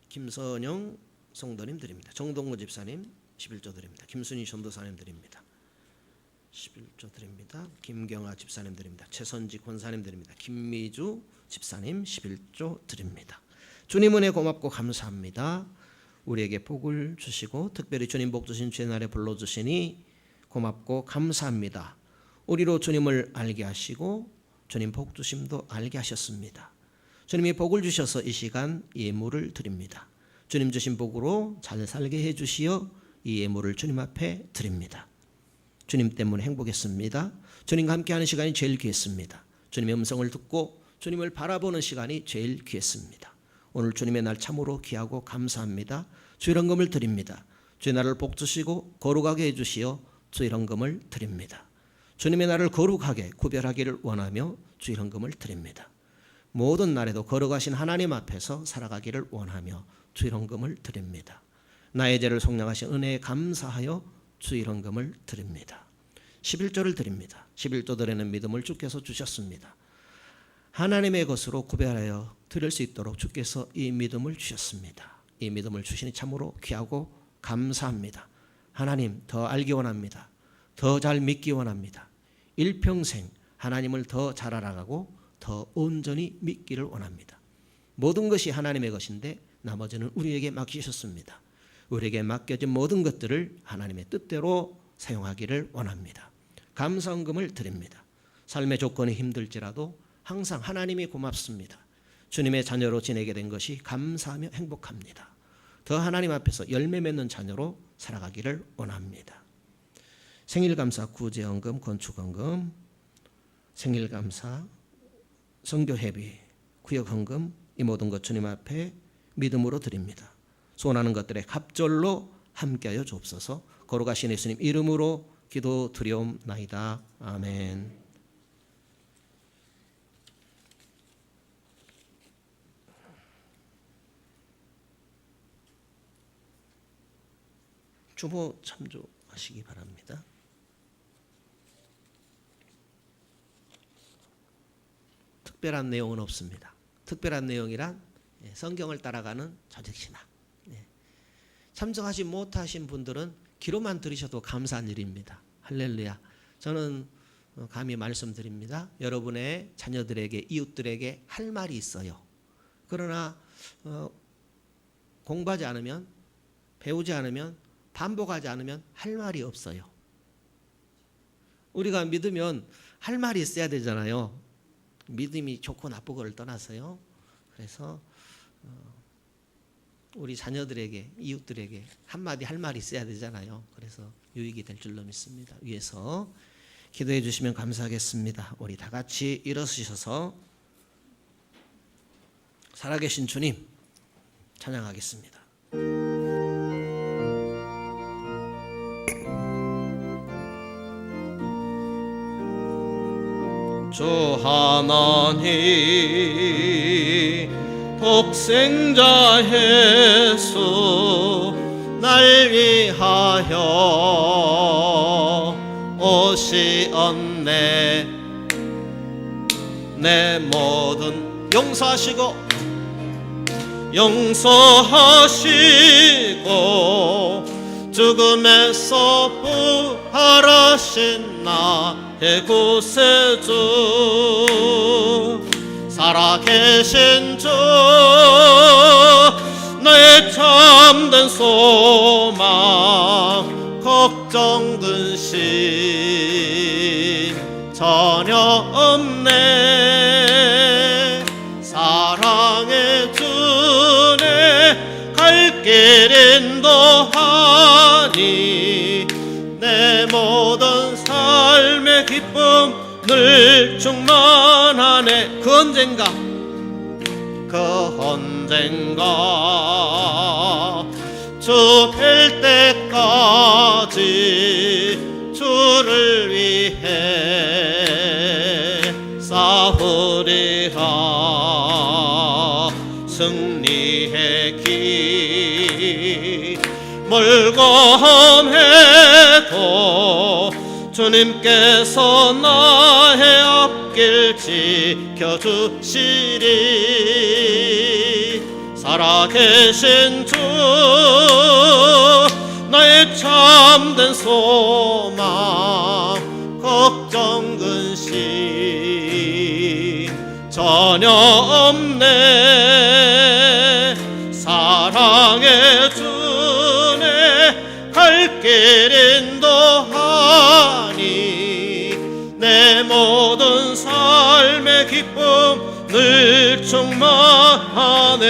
김선영 성도님 드립니다. 정동구 집사님 11조 드립니다. 김순희 전도사님 드립니다. 11조 드립니다. 김경아 집사님 드립니다. 최선지 권사님 드립니다. 김미주 집사님 11조 드립니다. 주님 은혜 고맙고 감사합니다. 우리에게 복을 주시고 특별히 주님 복 주신 주의 날에 불러주시니 고맙고 감사합니다. 우리로 주님을 알게 하시고 주님 복 주심도 알게 하셨습니다. 주님이 복을 주셔서 이 시간 예물을 드립니다. 주님 주신 복으로 잘 살게 해주시어 이 예물을 주님 앞에 드립니다. 주님 때문에 행복했습니다. 주님과 함께하는 시간이 제일 귀했습니다. 주님의 음성을 듣고 주님을 바라보는 시간이 제일 귀했습니다. 오늘 주님의 날 참으로 귀하고 감사합니다. 주일 헌금을 드립니다. 주의 날을 복 주시고 거룩하게 해주시어 주일 헌금을 드립니다. 주님의 날을 거룩하게 구별하기를 원하며 주일 헌금을 드립니다. 모든 날에도 거룩하신 하나님 앞에서 살아가기를 원하며 주일 헌금을 드립니다. 나의 죄를 속량하신 은혜에 감사하여 주일 헌금을 드립니다. 11조를 드립니다. 11조 드리는 믿음을 주께서 주셨습니다. 하나님의 것으로 구별하여 드릴 수 있도록 주께서 이 믿음을 주셨습니다. 이 믿음을 주시니 참으로 귀하고 감사합니다. 하나님 더 알기 원합니다. 더 잘 믿기 원합니다. 일평생 하나님을 더 잘 알아가고 더 온전히 믿기를 원합니다. 모든 것이 하나님의 것인데 나머지는 우리에게 맡기셨습니다. 우리에게 맡겨진 모든 것들을 하나님의 뜻대로 사용하기를 원합니다. 감사헌금을 드립니다. 삶의 조건이 힘들지라도 항상 하나님이 고맙습니다. 주님의 자녀로 지내게 된 것이 감사하며 행복합니다. 더 하나님 앞에서 열매 맺는 자녀로 살아가기를 원합니다. 생일감사, 구제헌금, 건축헌금, 생일감사, 선교회비, 구역헌금 이 모든 것 주님 앞에 믿음으로 드립니다. 소원하는 것들에 갑절로 함께하여 주옵소서. 거룩하신 예수님 이름으로 기도 드리옵나이다. 아멘. 주보 참조하시기 바랍니다. 특별한 내용은 없습니다. 특별한 내용이란 성경을 따라가는 조직신학. 참석하지 못하신 분들은 기로만 들으셔도 감사한 일입니다. 할렐루야. 저는 감히 말씀드립니다. 여러분의 자녀들에게, 이웃들에게 할 말이 있어요. 그러나 공부하지 않으면, 배우지 않으면, 반복하지 않으면 할 말이 없어요. 우리가 믿으면 할 말이 있어야 되잖아요. 믿음이 좋고 나쁘고를 떠나서요. 그래서 우리 자녀들에게, 이웃들에게 한마디 할 말이 있어야 되잖아요. 그래서 유익이 될 줄로 믿습니다. 위에서 기도해 주시면 감사하겠습니다. 우리 다 같이 일어서셔서 살아계신 주님 찬양하겠습니다. 주 하나님 독생자 예수 날 위하여 오시었네. 내 모든 용서하시고 죽음에서 부활하신 나의 구세주, 살아계신 주, 나의 참된 소망, 걱정 근심 전혀 없네. 사랑의 주네 갈 길 인도하니 내 모든 삶의 기쁨 늘 충만하네. 그 언젠가 주 뵐 때까지 주를 위해 싸우리라. 승리의 길 멀고 험해도 주님께서 나의 앞길 지켜주시리. 살아계신 주, 나의 참된 소망, 걱정 근심 전혀 없네. 사랑의 주네 갈 길 인도하니 내 모든 삶의 기쁨 늘 충만하네.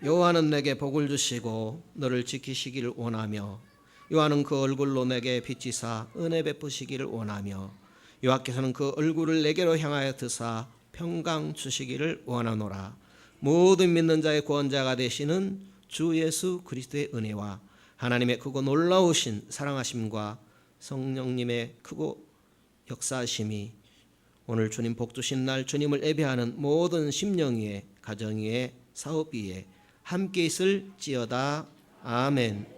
여호와는 내게 복을 주시고 너를 지키시기를 원하며 여호와는 그 얼굴로 내게 비치사 은혜 베푸시기를 원하며 여호와께서는 그 얼굴을 내게로 향하여 드사 평강 주시기를 원하노라. 모든 믿는 자의 구원자가 되시는 주 예수 그리스도의 은혜와 하나님의 크고 놀라우신 사랑하심과 성령님의 크고 역사하심이 오늘 주님 복 주신 날 주님을 예배하는 모든 심령 위에, 가정 위에, 사업 위에 함께 있을지어다. 아멘.